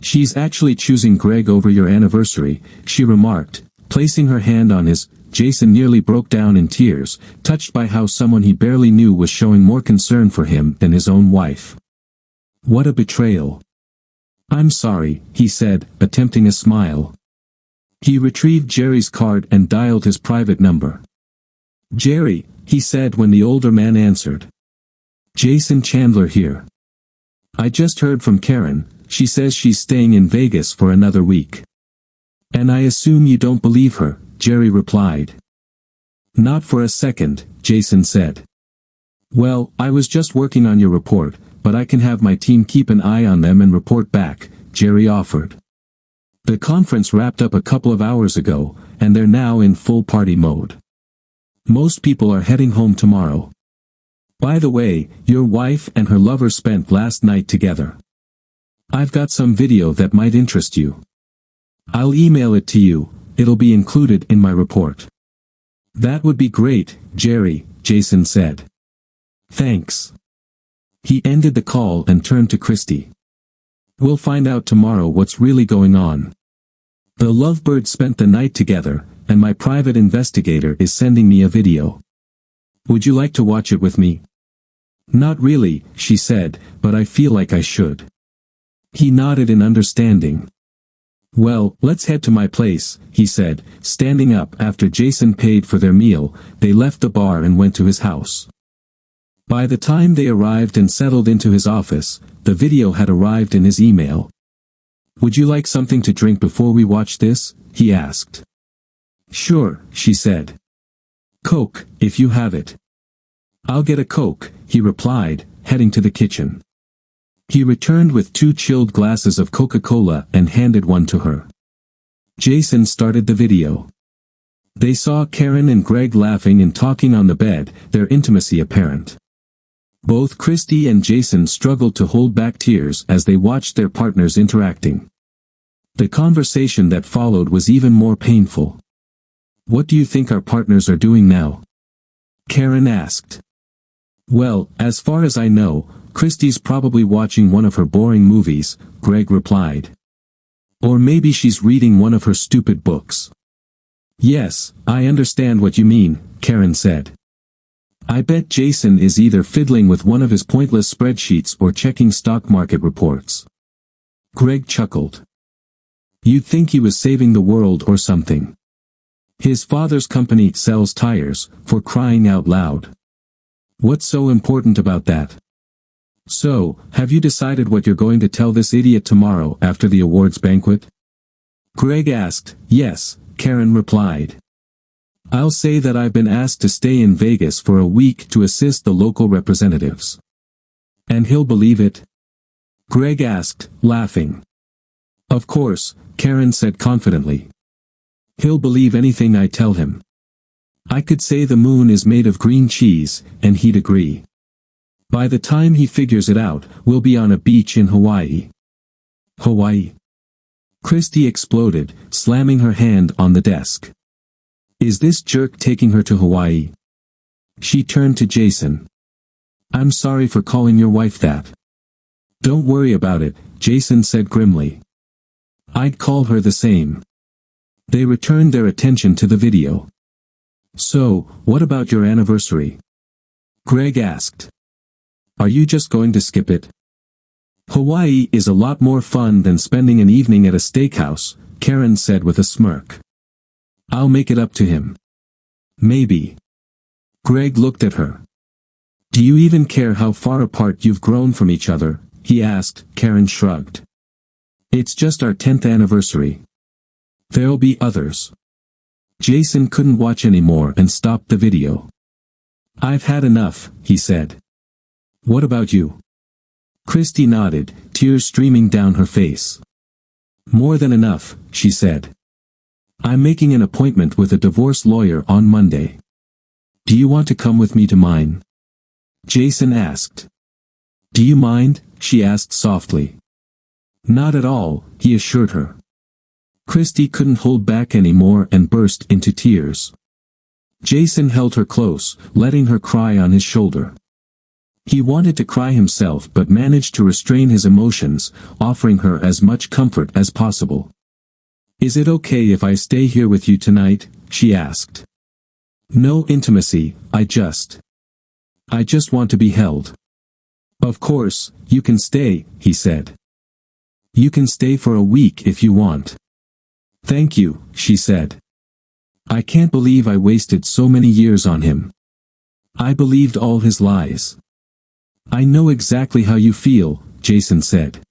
She's actually choosing Greg over your anniversary, she remarked, placing her hand on his. Jason nearly broke down in tears, touched by how someone he barely knew was showing more concern for him than his own wife. What a betrayal. I'm sorry, he said, attempting a smile. He retrieved Jerry's card and dialed his private number. Jerry, he said when the older man answered. Jason Chandler here. I just heard from Karen, she says she's staying in Vegas for another week. And I assume you don't believe her, Jerry replied. Not for a second, Jason said. Well, I was just working on your report, but I can have my team keep an eye on them and report back, Jerry offered. The conference wrapped up a couple of hours ago, and they're now in full party mode. Most people are heading home tomorrow. By the way, your wife and her lover spent last night together. I've got some video that might interest you. I'll email it to you, it'll be included in my report. That would be great, Jerry, Jason said. Thanks. He ended the call and turned to Christy. We'll find out tomorrow what's really going on. The lovebirds spent the night together, and my private investigator is sending me a video. Would you like to watch it with me? Not really, she said, but I feel like I should. He nodded in understanding. Well, let's head to my place, he said, standing up after Jason paid for their meal. They left the bar and went to his house. By the time they arrived and settled into his office, the video had arrived in his email. Would you like something to drink before we watch this? He asked. Sure, she said. Coke, if you have it. I'll get a Coke, he replied, heading to the kitchen. He returned with 2 chilled glasses of Coca-Cola and handed one to her. Jason started the video. They saw Karen and Greg laughing and talking on the bed, their intimacy apparent. Both Christy and Jason struggled to hold back tears as they watched their partners interacting. The conversation that followed was even more painful. What do you think our partners are doing now? Karen asked. Well, as far as I know, Christy's probably watching one of her boring movies, Greg replied. Or maybe she's reading one of her stupid books. Yes, I understand what you mean, Karen said. I bet Jason is either fiddling with one of his pointless spreadsheets or checking stock market reports. Greg chuckled. You'd think he was saving the world or something. His father's company sells tires, for crying out loud. What's so important about that? So, have you decided what you're going to tell this idiot tomorrow after the awards banquet? Greg asked. Yes, Karen replied. I'll say that I've been asked to stay in Vegas for a week to assist the local representatives. And he'll believe it? Greg asked, laughing. Of course, Karen said confidently. He'll believe anything I tell him. I could say the moon is made of green cheese, and he'd agree. By the time he figures it out, we'll be on a beach in Hawaii. Hawaii? Christy exploded, slamming her hand on the desk. Is this jerk taking her to Hawaii? She turned to Jason. I'm sorry for calling your wife that. Don't worry about it, Jason said grimly. I'd call her the same. They returned their attention to the video. So, what about your anniversary? Greg asked. Are you just going to skip it? Hawaii is a lot more fun than spending an evening at a steakhouse, Karen said with a smirk. I'll make it up to him. Maybe. Greg looked at her. Do you even care how far apart you've grown from each other? He asked. Karen shrugged. It's just our 10th anniversary. There'll be others. Jason couldn't watch anymore and stopped the video. I've had enough, he said. What about you? Christy nodded, tears streaming down her face. More than enough, she said. I'm making an appointment with a divorce lawyer on Monday. Do you want to come with me to mine? Jason asked. Do you mind? She asked softly. Not at all, he assured her. Christy couldn't hold back anymore and burst into tears. Jason held her close, letting her cry on his shoulder. He wanted to cry himself but managed to restrain his emotions, offering her as much comfort as possible. Is it okay if I stay here with you tonight? She asked. No intimacy, I just want to be held. Of course, you can stay, he said. You can stay for a week if you want. Thank you, she said. I can't believe I wasted so many years on him. I believed all his lies. I know exactly how you feel, Jason said.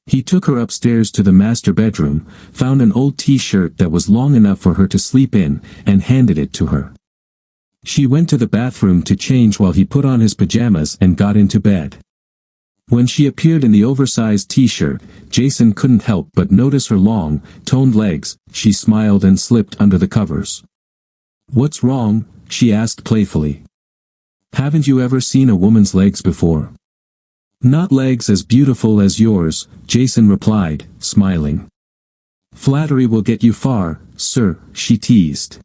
He took her upstairs to the master bedroom, found an old t-shirt that was long enough for her to sleep in, and handed it to her. She went to the bathroom to change while he put on his pajamas and got into bed. When she appeared in the oversized t-shirt, Jason couldn't help but notice her long, toned legs. She smiled and slipped under the covers. What's wrong? She asked playfully. Haven't you ever seen a woman's legs before? Not legs as beautiful as yours, Jason replied, smiling. Flattery will get you far, sir, she teased.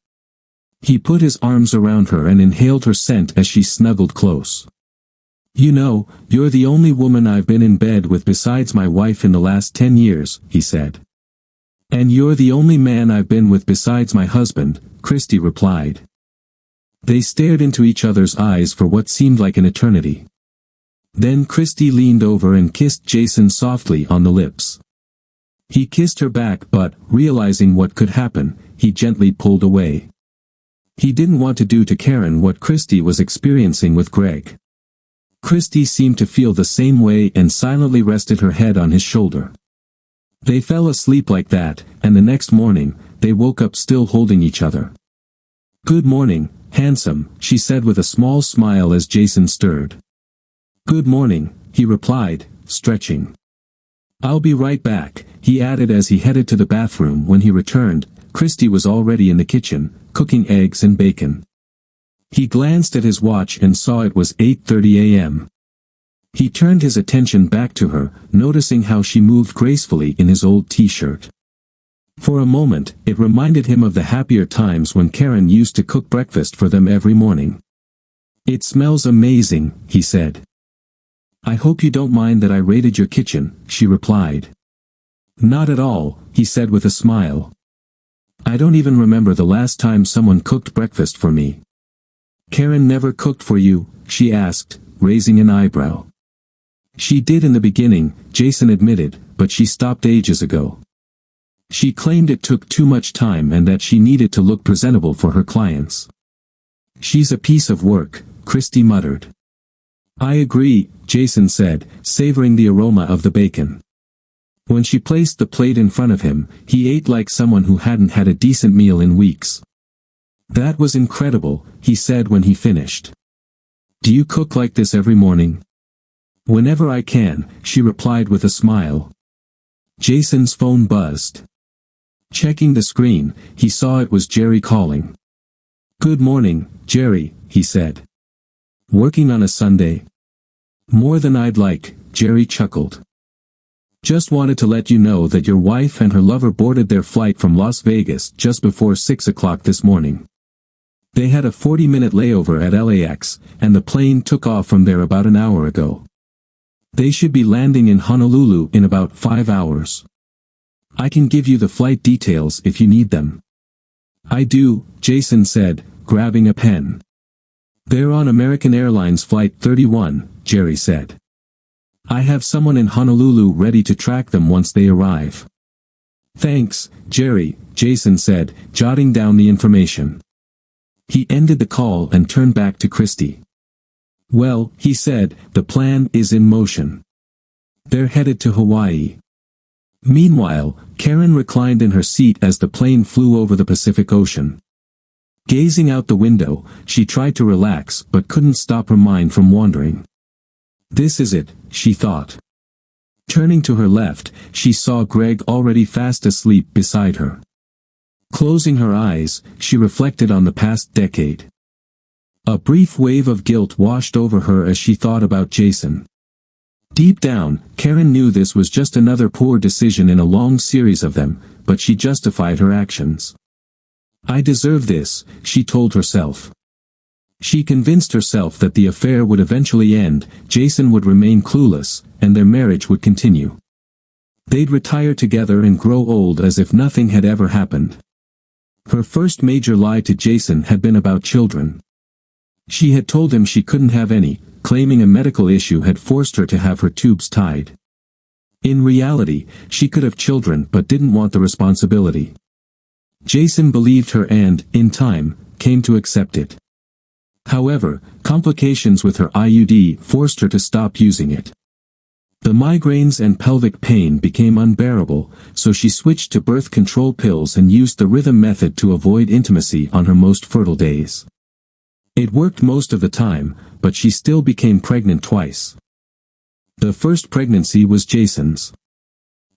He put his arms around her and inhaled her scent as she snuggled close. You know, you're the only woman I've been in bed with besides my wife in the last 10 years, he said. And you're the only man I've been with besides my husband, Christy replied. They stared into each other's eyes for what seemed like an eternity. Then Christy leaned over and kissed Jason softly on the lips. He kissed her back but, realizing what could happen, he gently pulled away. He didn't want to do to Karen what Christy was experiencing with Greg. Christy seemed to feel the same way and silently rested her head on his shoulder. They fell asleep like that, and the next morning, they woke up still holding each other. Good morning, handsome, she said with a small smile as Jason stirred. Good morning, he replied, stretching. I'll be right back, he added as he headed to the bathroom. When he returned, Christy was already in the kitchen, cooking eggs and bacon. He glanced at his watch and saw it was 8:30 a.m. He turned his attention back to her, noticing how she moved gracefully in his old t-shirt. For a moment, it reminded him of the happier times when Karen used to cook breakfast for them every morning. It smells amazing, he said. I hope you don't mind that I raided your kitchen, she replied. Not at all, he said with a smile. I don't even remember the last time someone cooked breakfast for me. Karen never cooked for you, she asked, raising an eyebrow. She did in the beginning, Jason admitted, but she stopped ages ago. She claimed it took too much time and that she needed to look presentable for her clients. She's a piece of work, Christy muttered. I agree, Jason said, savoring the aroma of the bacon. When she placed the plate in front of him, he ate like someone who hadn't had a decent meal in weeks. That was incredible, he said when he finished. Do you cook like this every morning? Whenever I can, she replied with a smile. Jason's phone buzzed. Checking the screen, he saw it was Jerry calling. Good morning, Jerry, he said. Working on a Sunday? More than I'd like, Jerry chuckled. Just wanted to let you know that your wife and her lover boarded their flight from Las Vegas just before 6 o'clock this morning. They had a 40-minute layover at LAX, and the plane took off from there about an hour ago. They should be landing in Honolulu in about 5 hours. I can give you the flight details if you need them. I do, Jason said, grabbing a pen. They're on American Airlines Flight 31, Jerry said. I have someone in Honolulu ready to track them once they arrive. Thanks, Jerry, Jason said, jotting down the information. He ended the call and turned back to Christy. Well, he said, the plan is in motion. They're headed to Hawaii. Meanwhile, Karen reclined in her seat as the plane flew over the Pacific Ocean. Gazing out the window, she tried to relax but couldn't stop her mind from wandering. This is it, she thought. Turning to her left, she saw Greg already fast asleep beside her. Closing her eyes, she reflected on the past decade. A brief wave of guilt washed over her as she thought about Jason. Deep down, Karen knew this was just another poor decision in a long series of them, but she justified her actions. I deserve this, she told herself. She convinced herself that the affair would eventually end, Jason would remain clueless, and their marriage would continue. They'd retire together and grow old as if nothing had ever happened. Her first major lie to Jason had been about children. She had told him she couldn't have any, claiming a medical issue had forced her to have her tubes tied. In reality, she could have children but didn't want the responsibility. Jason believed her and, in time, came to accept it. However, complications with her IUD forced her to stop using it. The migraines and pelvic pain became unbearable, so she switched to birth control pills and used the rhythm method to avoid intimacy on her most fertile days. It worked most of the time, but she still became pregnant twice. The first pregnancy was Jason's.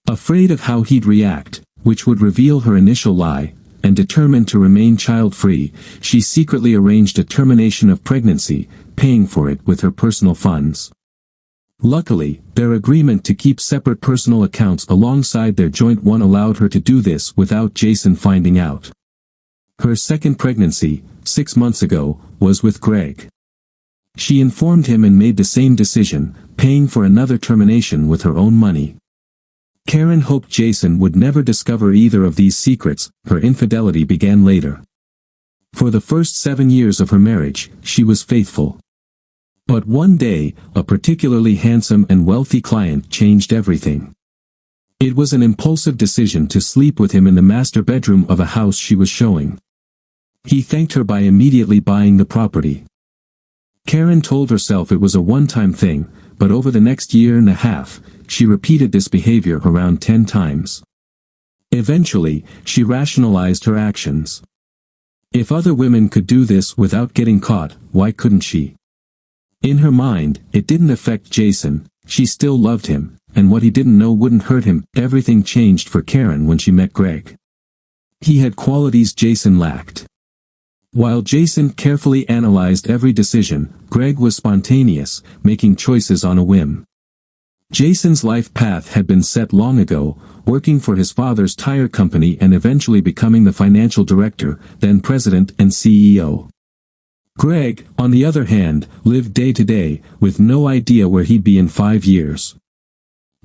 Afraid of how he'd react, which would reveal her initial lie, and determined to remain child-free, she secretly arranged a termination of pregnancy, paying for it with her personal funds. Luckily, their agreement to keep separate personal accounts alongside their joint one allowed her to do this without Jason finding out. Her second pregnancy, 6 months ago, was with Greg. She informed him and made the same decision, paying for another termination with her own money. Karen hoped Jason would never discover either of these secrets. Her infidelity began later. For the first 7 years of her marriage, she was faithful. But one day, a particularly handsome and wealthy client changed everything. It was an impulsive decision to sleep with him in the master bedroom of a house she was showing. He thanked her by immediately buying the property. Karen told herself it was a one-time thing, but over the next year and a half, she repeated this behavior around 10 times. Eventually, she rationalized her actions. If other women could do this without getting caught, why couldn't she? In her mind, it didn't affect Jason, she still loved him, and what he didn't know wouldn't hurt him. Everything changed for Karen when she met Greg. He had qualities Jason lacked. While Jason carefully analyzed every decision, Greg was spontaneous, making choices on a whim. Jason's life path had been set long ago, working for his father's tire company and eventually becoming the financial director, then president and CEO. Greg, on the other hand, lived day to day, with no idea where he'd be in 5 years.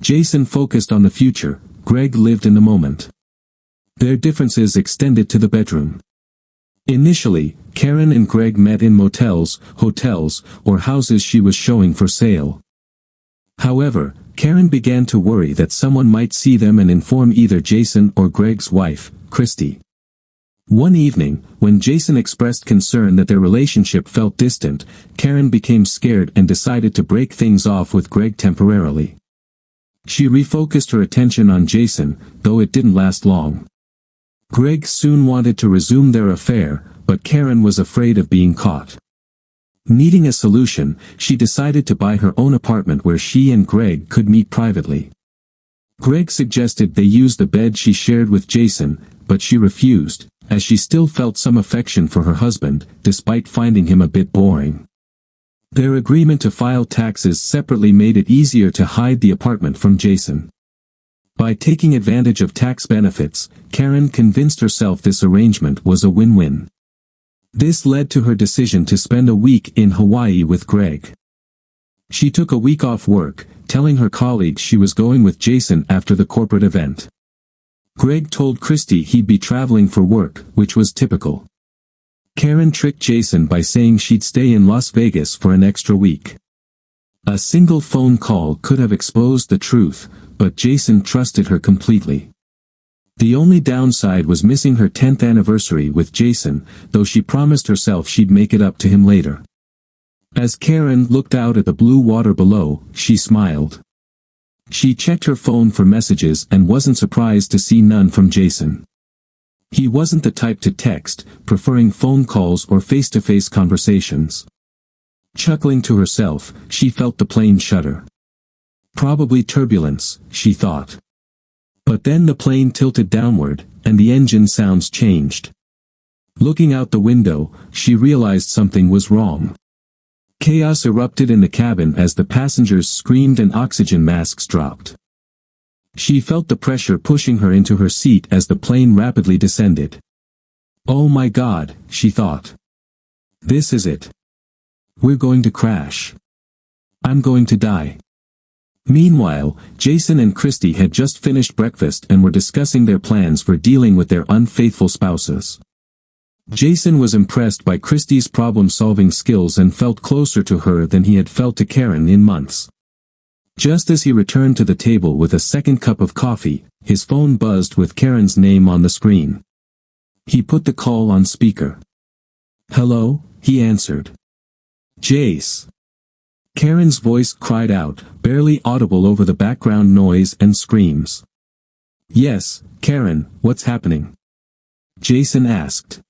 Jason focused on the future, Greg lived in the moment. Their differences extended to the bedroom. Initially, Karen and Greg met in motels, hotels, or houses she was showing for sale. However, Karen began to worry that someone might see them and inform either Jason or Greg's wife, Christy. One evening, when Jason expressed concern that their relationship felt distant, Karen became scared and decided to break things off with Greg temporarily. She refocused her attention on Jason, though it didn't last long. Greg soon wanted to resume their affair, but Karen was afraid of being caught. Needing a solution, she decided to buy her own apartment where she and Greg could meet privately. Greg suggested they use the bed she shared with Jason, but she refused, as she still felt some affection for her husband, despite finding him a bit boring. Their agreement to file taxes separately made it easier to hide the apartment from Jason. By taking advantage of tax benefits, Karen convinced herself this arrangement was a win-win. This led to her decision to spend a week in Hawaii with Greg. She took a week off work, telling her colleagues she was going with Jason after the corporate event. Greg told Christy he'd be traveling for work, which was typical. Karen tricked Jason by saying she'd stay in Las Vegas for an extra week. A single phone call could have exposed the truth, but Jason trusted her completely. The only downside was missing her 10th anniversary with Jason, though she promised herself she'd make it up to him later. As Karen looked out at the blue water below, she smiled. She checked her phone for messages and wasn't surprised to see none from Jason. He wasn't the type to text, preferring phone calls or face-to-face conversations. Chuckling to herself, she felt the plane shudder. Probably turbulence, she thought. But then the plane tilted downward, and the engine sounds changed. Looking out the window, she realized something was wrong. Chaos erupted in the cabin as the passengers screamed and oxygen masks dropped. She felt the pressure pushing her into her seat as the plane rapidly descended. Oh my God, she thought. This is it. We're going to crash. I'm going to die. Meanwhile, Jason and Christy had just finished breakfast and were discussing their plans for dealing with their unfaithful spouses. Jason was impressed by Christy's problem-solving skills and felt closer to her than he had felt to Karen in months. Just as he returned to the table with a second cup of coffee, his phone buzzed with Karen's name on the screen. He put the call on speaker. "Hello," he answered. "Jace." Karen's voice cried out, barely audible over the background noise and screams. "Yes, Karen, what's happening?" Jason asked.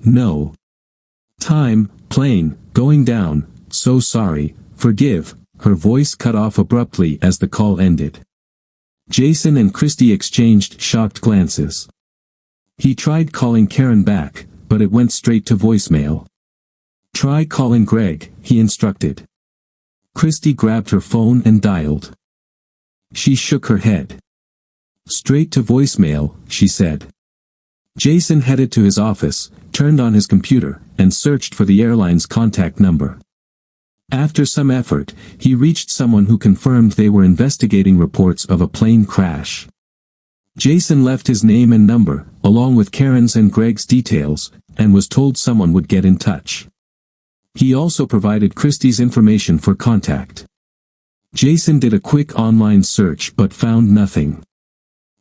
"No. Time, plane, going down, so sorry, forgive," her voice cut off abruptly as the call ended. Jason and Christy exchanged shocked glances. He tried calling Karen back, but it went straight to voicemail. "Try calling Greg," he instructed. Christy grabbed her phone and dialed. She shook her head. "Straight to voicemail," she said. Jason headed to his office, turned on his computer, and searched for the airline's contact number. After some effort, he reached someone who confirmed they were investigating reports of a plane crash. Jason left his name and number, along with Karen's and Greg's details, and was told someone would get in touch. He also provided Christy's information for contact. Jason did a quick online search but found nothing.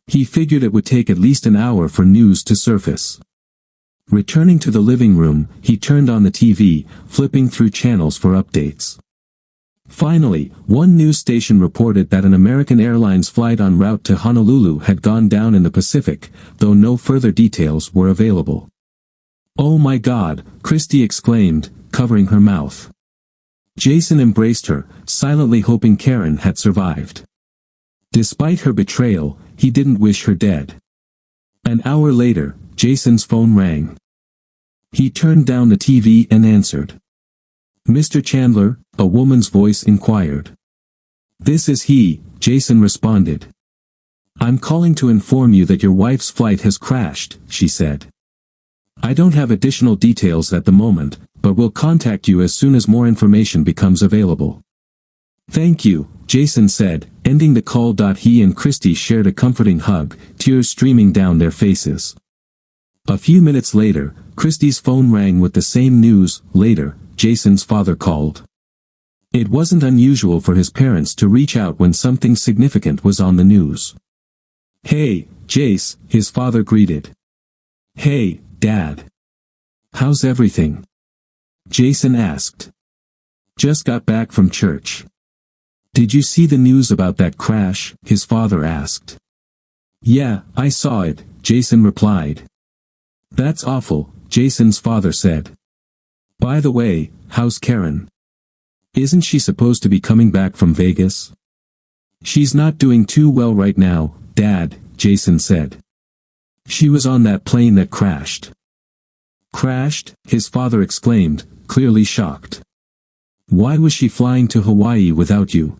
He figured it would take at least an hour for news to surface. Returning to the living room, he turned on the TV, flipping through channels for updates. Finally, one news station reported that an American Airlines flight en route to Honolulu had gone down in the Pacific, though no further details were available. "Oh my God," Christy exclaimed, covering her mouth. Jason embraced her, silently hoping Karen had survived. Despite her betrayal, he didn't wish her dead. An hour later, Jason's phone rang. He turned down the TV and answered. "Mr. Chandler?" a woman's voice inquired. "This is he," Jason responded. "I'm calling to inform you that your wife's flight has crashed," she said. "I don't have additional details at the moment, but will contact you as soon as more information becomes available." "Thank you," Jason said, ending the call. He and Christy shared a comforting hug, tears streaming down their faces. A few minutes later, Christie's phone rang with the same news. Later, Jason's father called. It wasn't unusual for his parents to reach out when something significant was on the news. "Hey, Jace," his father greeted. "Hey, Dad. How's everything?" Jason asked. "Just got back from church." "Did you see the news about that crash?" his father asked. "Yeah, I saw it," Jason replied. "That's awful," Jason's father said. "By the way, how's Karen? Isn't she supposed to be coming back from Vegas?" "She's not doing too well right now, Dad," Jason said. "She was on that plane that crashed." "Crashed?" his father exclaimed, clearly shocked. "Why was she flying to Hawaii without you?"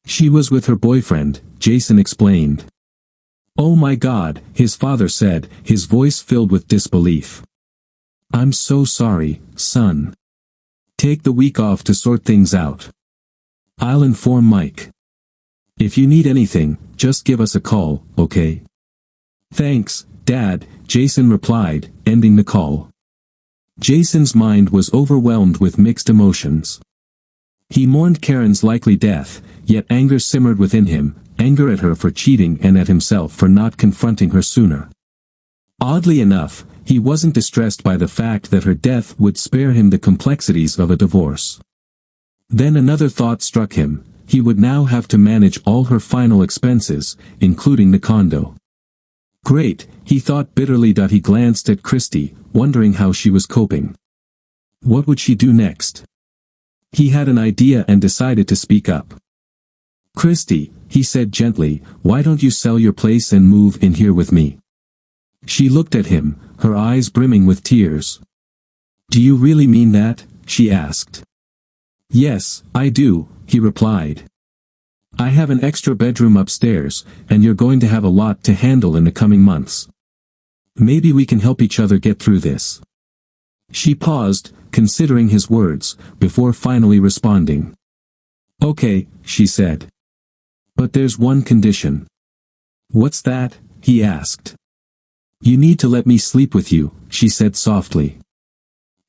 "She was with her boyfriend," Jason explained. "Oh my God," his father said, his voice filled with disbelief. "I'm so sorry, son. Take the week off to sort things out. I'll inform Mike. If you need anything, just give us a call, okay?" "Thanks, Dad," Jason replied, ending the call. Jason's mind was overwhelmed with mixed emotions. He mourned Karen's likely death, yet anger simmered within him, anger at her for cheating and at himself for not confronting her sooner. Oddly enough, he wasn't distressed by the fact that her death would spare him the complexities of a divorce. Then another thought struck him: he would now have to manage all her final expenses, including the condo. Great, he thought bitterly. He glanced at Christie, wondering how she was coping. What would she do next? He had an idea and decided to speak up. "Christie," he said gently, "why don't you sell your place and move in here with me?" She looked at him, her eyes brimming with tears. "Do you really mean that?" she asked. "Yes, I do," he replied. "I have an extra bedroom upstairs, and you're going to have a lot to handle in the coming months. Maybe we can help each other get through this." She paused, considering his words, before finally responding. "Okay," she said. "But there's one condition." "What's that?" he asked. "You need to let me sleep with you," she said softly.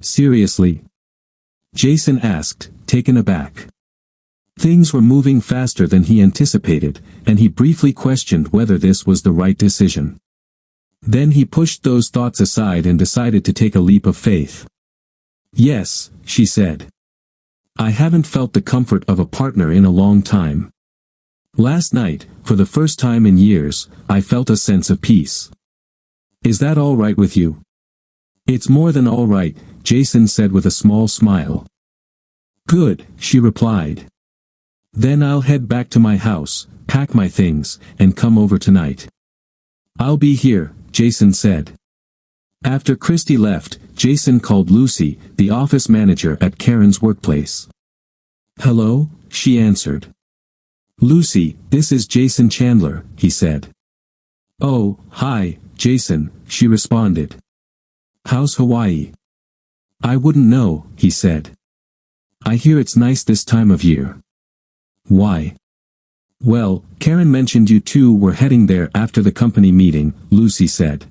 "Seriously?" Jason asked, taken aback. Things were moving faster than he anticipated, and he briefly questioned whether this was the right decision. Then he pushed those thoughts aside and decided to take a leap of faith. "Yes," she said. "I haven't felt the comfort of a partner in a long time. Last night, for the first time in years, I felt a sense of peace. Is that all right with you?" "It's more than all right," Jason said with a small smile. "Good," she replied. "Then I'll head back to my house, pack my things, and come over tonight." "I'll be here," Jason said. After Christie left, Jason called Lucy, the office manager at Karen's workplace. "Hello," she answered. "Lucy, this is Jason Chandler," he said. "Oh, hi, Jason," she responded. "How's Hawaii?" "I wouldn't know," he said. "I hear it's nice this time of year." "Why?" "Well, Karen mentioned you two were heading there after the company meeting," Lucy said.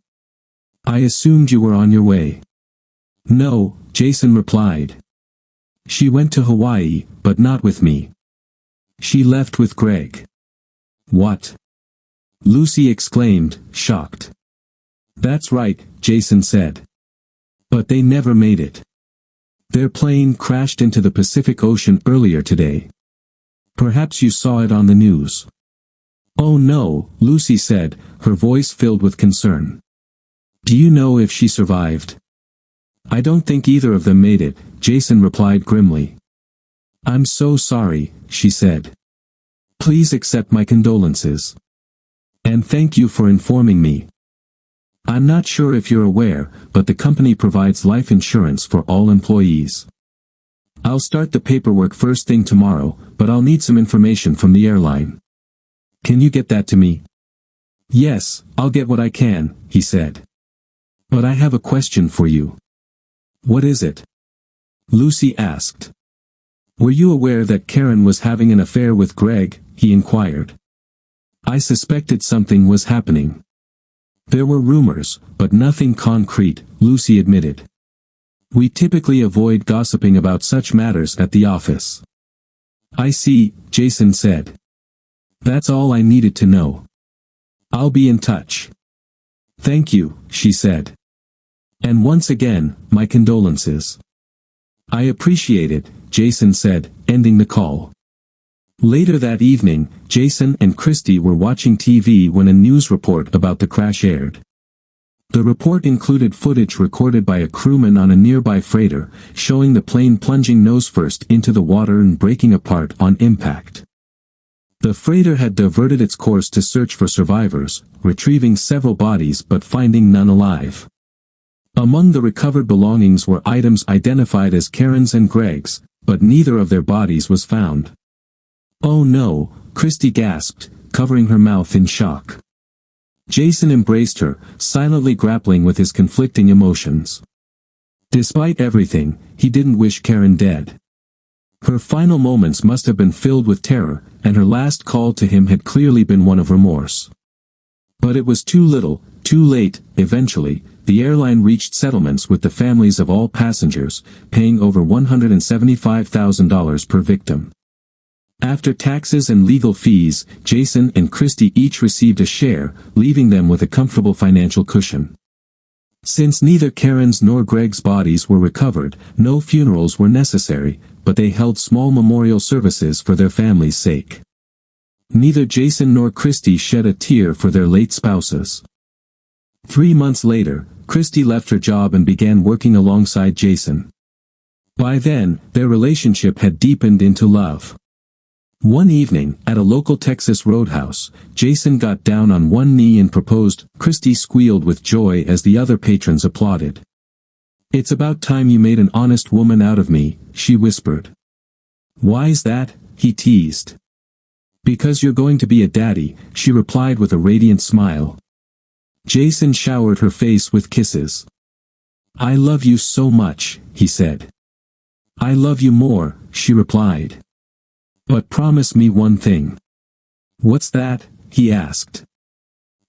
"I assumed you were on your way." "No," Jason replied. "She went to Hawaii, but not with me. She left with Greg." "What?" Lucy exclaimed, shocked. "That's right," Jason said. "But they never made it. Their plane crashed into the Pacific Ocean earlier today. Perhaps you saw it on the news." "Oh no," Lucy said, her voice filled with concern. "Do you know if she survived?" "I don't think either of them made it," Jason replied grimly. "I'm so sorry," she said. "Please accept my condolences. And thank you for informing me. I'm not sure if you're aware, but the company provides life insurance for all employees. I'll start the paperwork first thing tomorrow, but I'll need some information from the airline. Can you get that to me?" "Yes, I'll get what I can," he said. "But I have a question for you." "What is it?" Lucy asked. "Were you aware that Karen was having an affair with Greg?" he inquired. "I suspected something was happening." There were rumors, but nothing concrete, Lucy admitted. We typically avoid gossiping about such matters at the office. I see, Jason said. That's all I needed to know. I'll be in touch. Thank you, she said. And once again, my condolences. I appreciate it, Jason said, ending the call. Later that evening, Jason and Christy were watching TV when a news report about the crash aired. The report included footage recorded by a crewman on a nearby freighter, showing the plane plunging nose-first into the water and breaking apart on impact. The freighter had diverted its course to search for survivors, retrieving several bodies but finding none alive. Among the recovered belongings were items identified as Karen's and Greg's, but neither of their bodies was found. Oh no, Christy gasped, covering her mouth in shock. Jason embraced her, silently grappling with his conflicting emotions. Despite everything, he didn't wish Karen dead. Her final moments must have been filled with terror, and her last call to him had clearly been one of remorse. But it was too little, too late. Eventually, the airline reached settlements with the families of all passengers, paying over $175,000 per victim. After taxes and legal fees, Jason and Christy each received a share, leaving them with a comfortable financial cushion. Since neither Karen's nor Greg's bodies were recovered, no funerals were necessary, but they held small memorial services for their family's sake. Neither Jason nor Christy shed a tear for their late spouses. 3 months later, Christy left her job and began working alongside Jason. By then, their relationship had deepened into love. One evening, at a local Texas roadhouse, Jason got down on one knee and proposed. Christy squealed with joy as the other patrons applauded. It's about time you made an honest woman out of me, she whispered. Why's that? He teased. Because you're going to be a daddy, she replied with a radiant smile. Jason showered her face with kisses. I love you so much, he said. I love you more, she replied. But promise me one thing. What's that? He asked.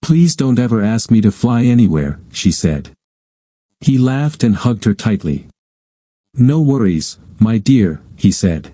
Please don't ever ask me to fly anywhere, she said. He laughed and hugged her tightly. No worries, my dear, he said.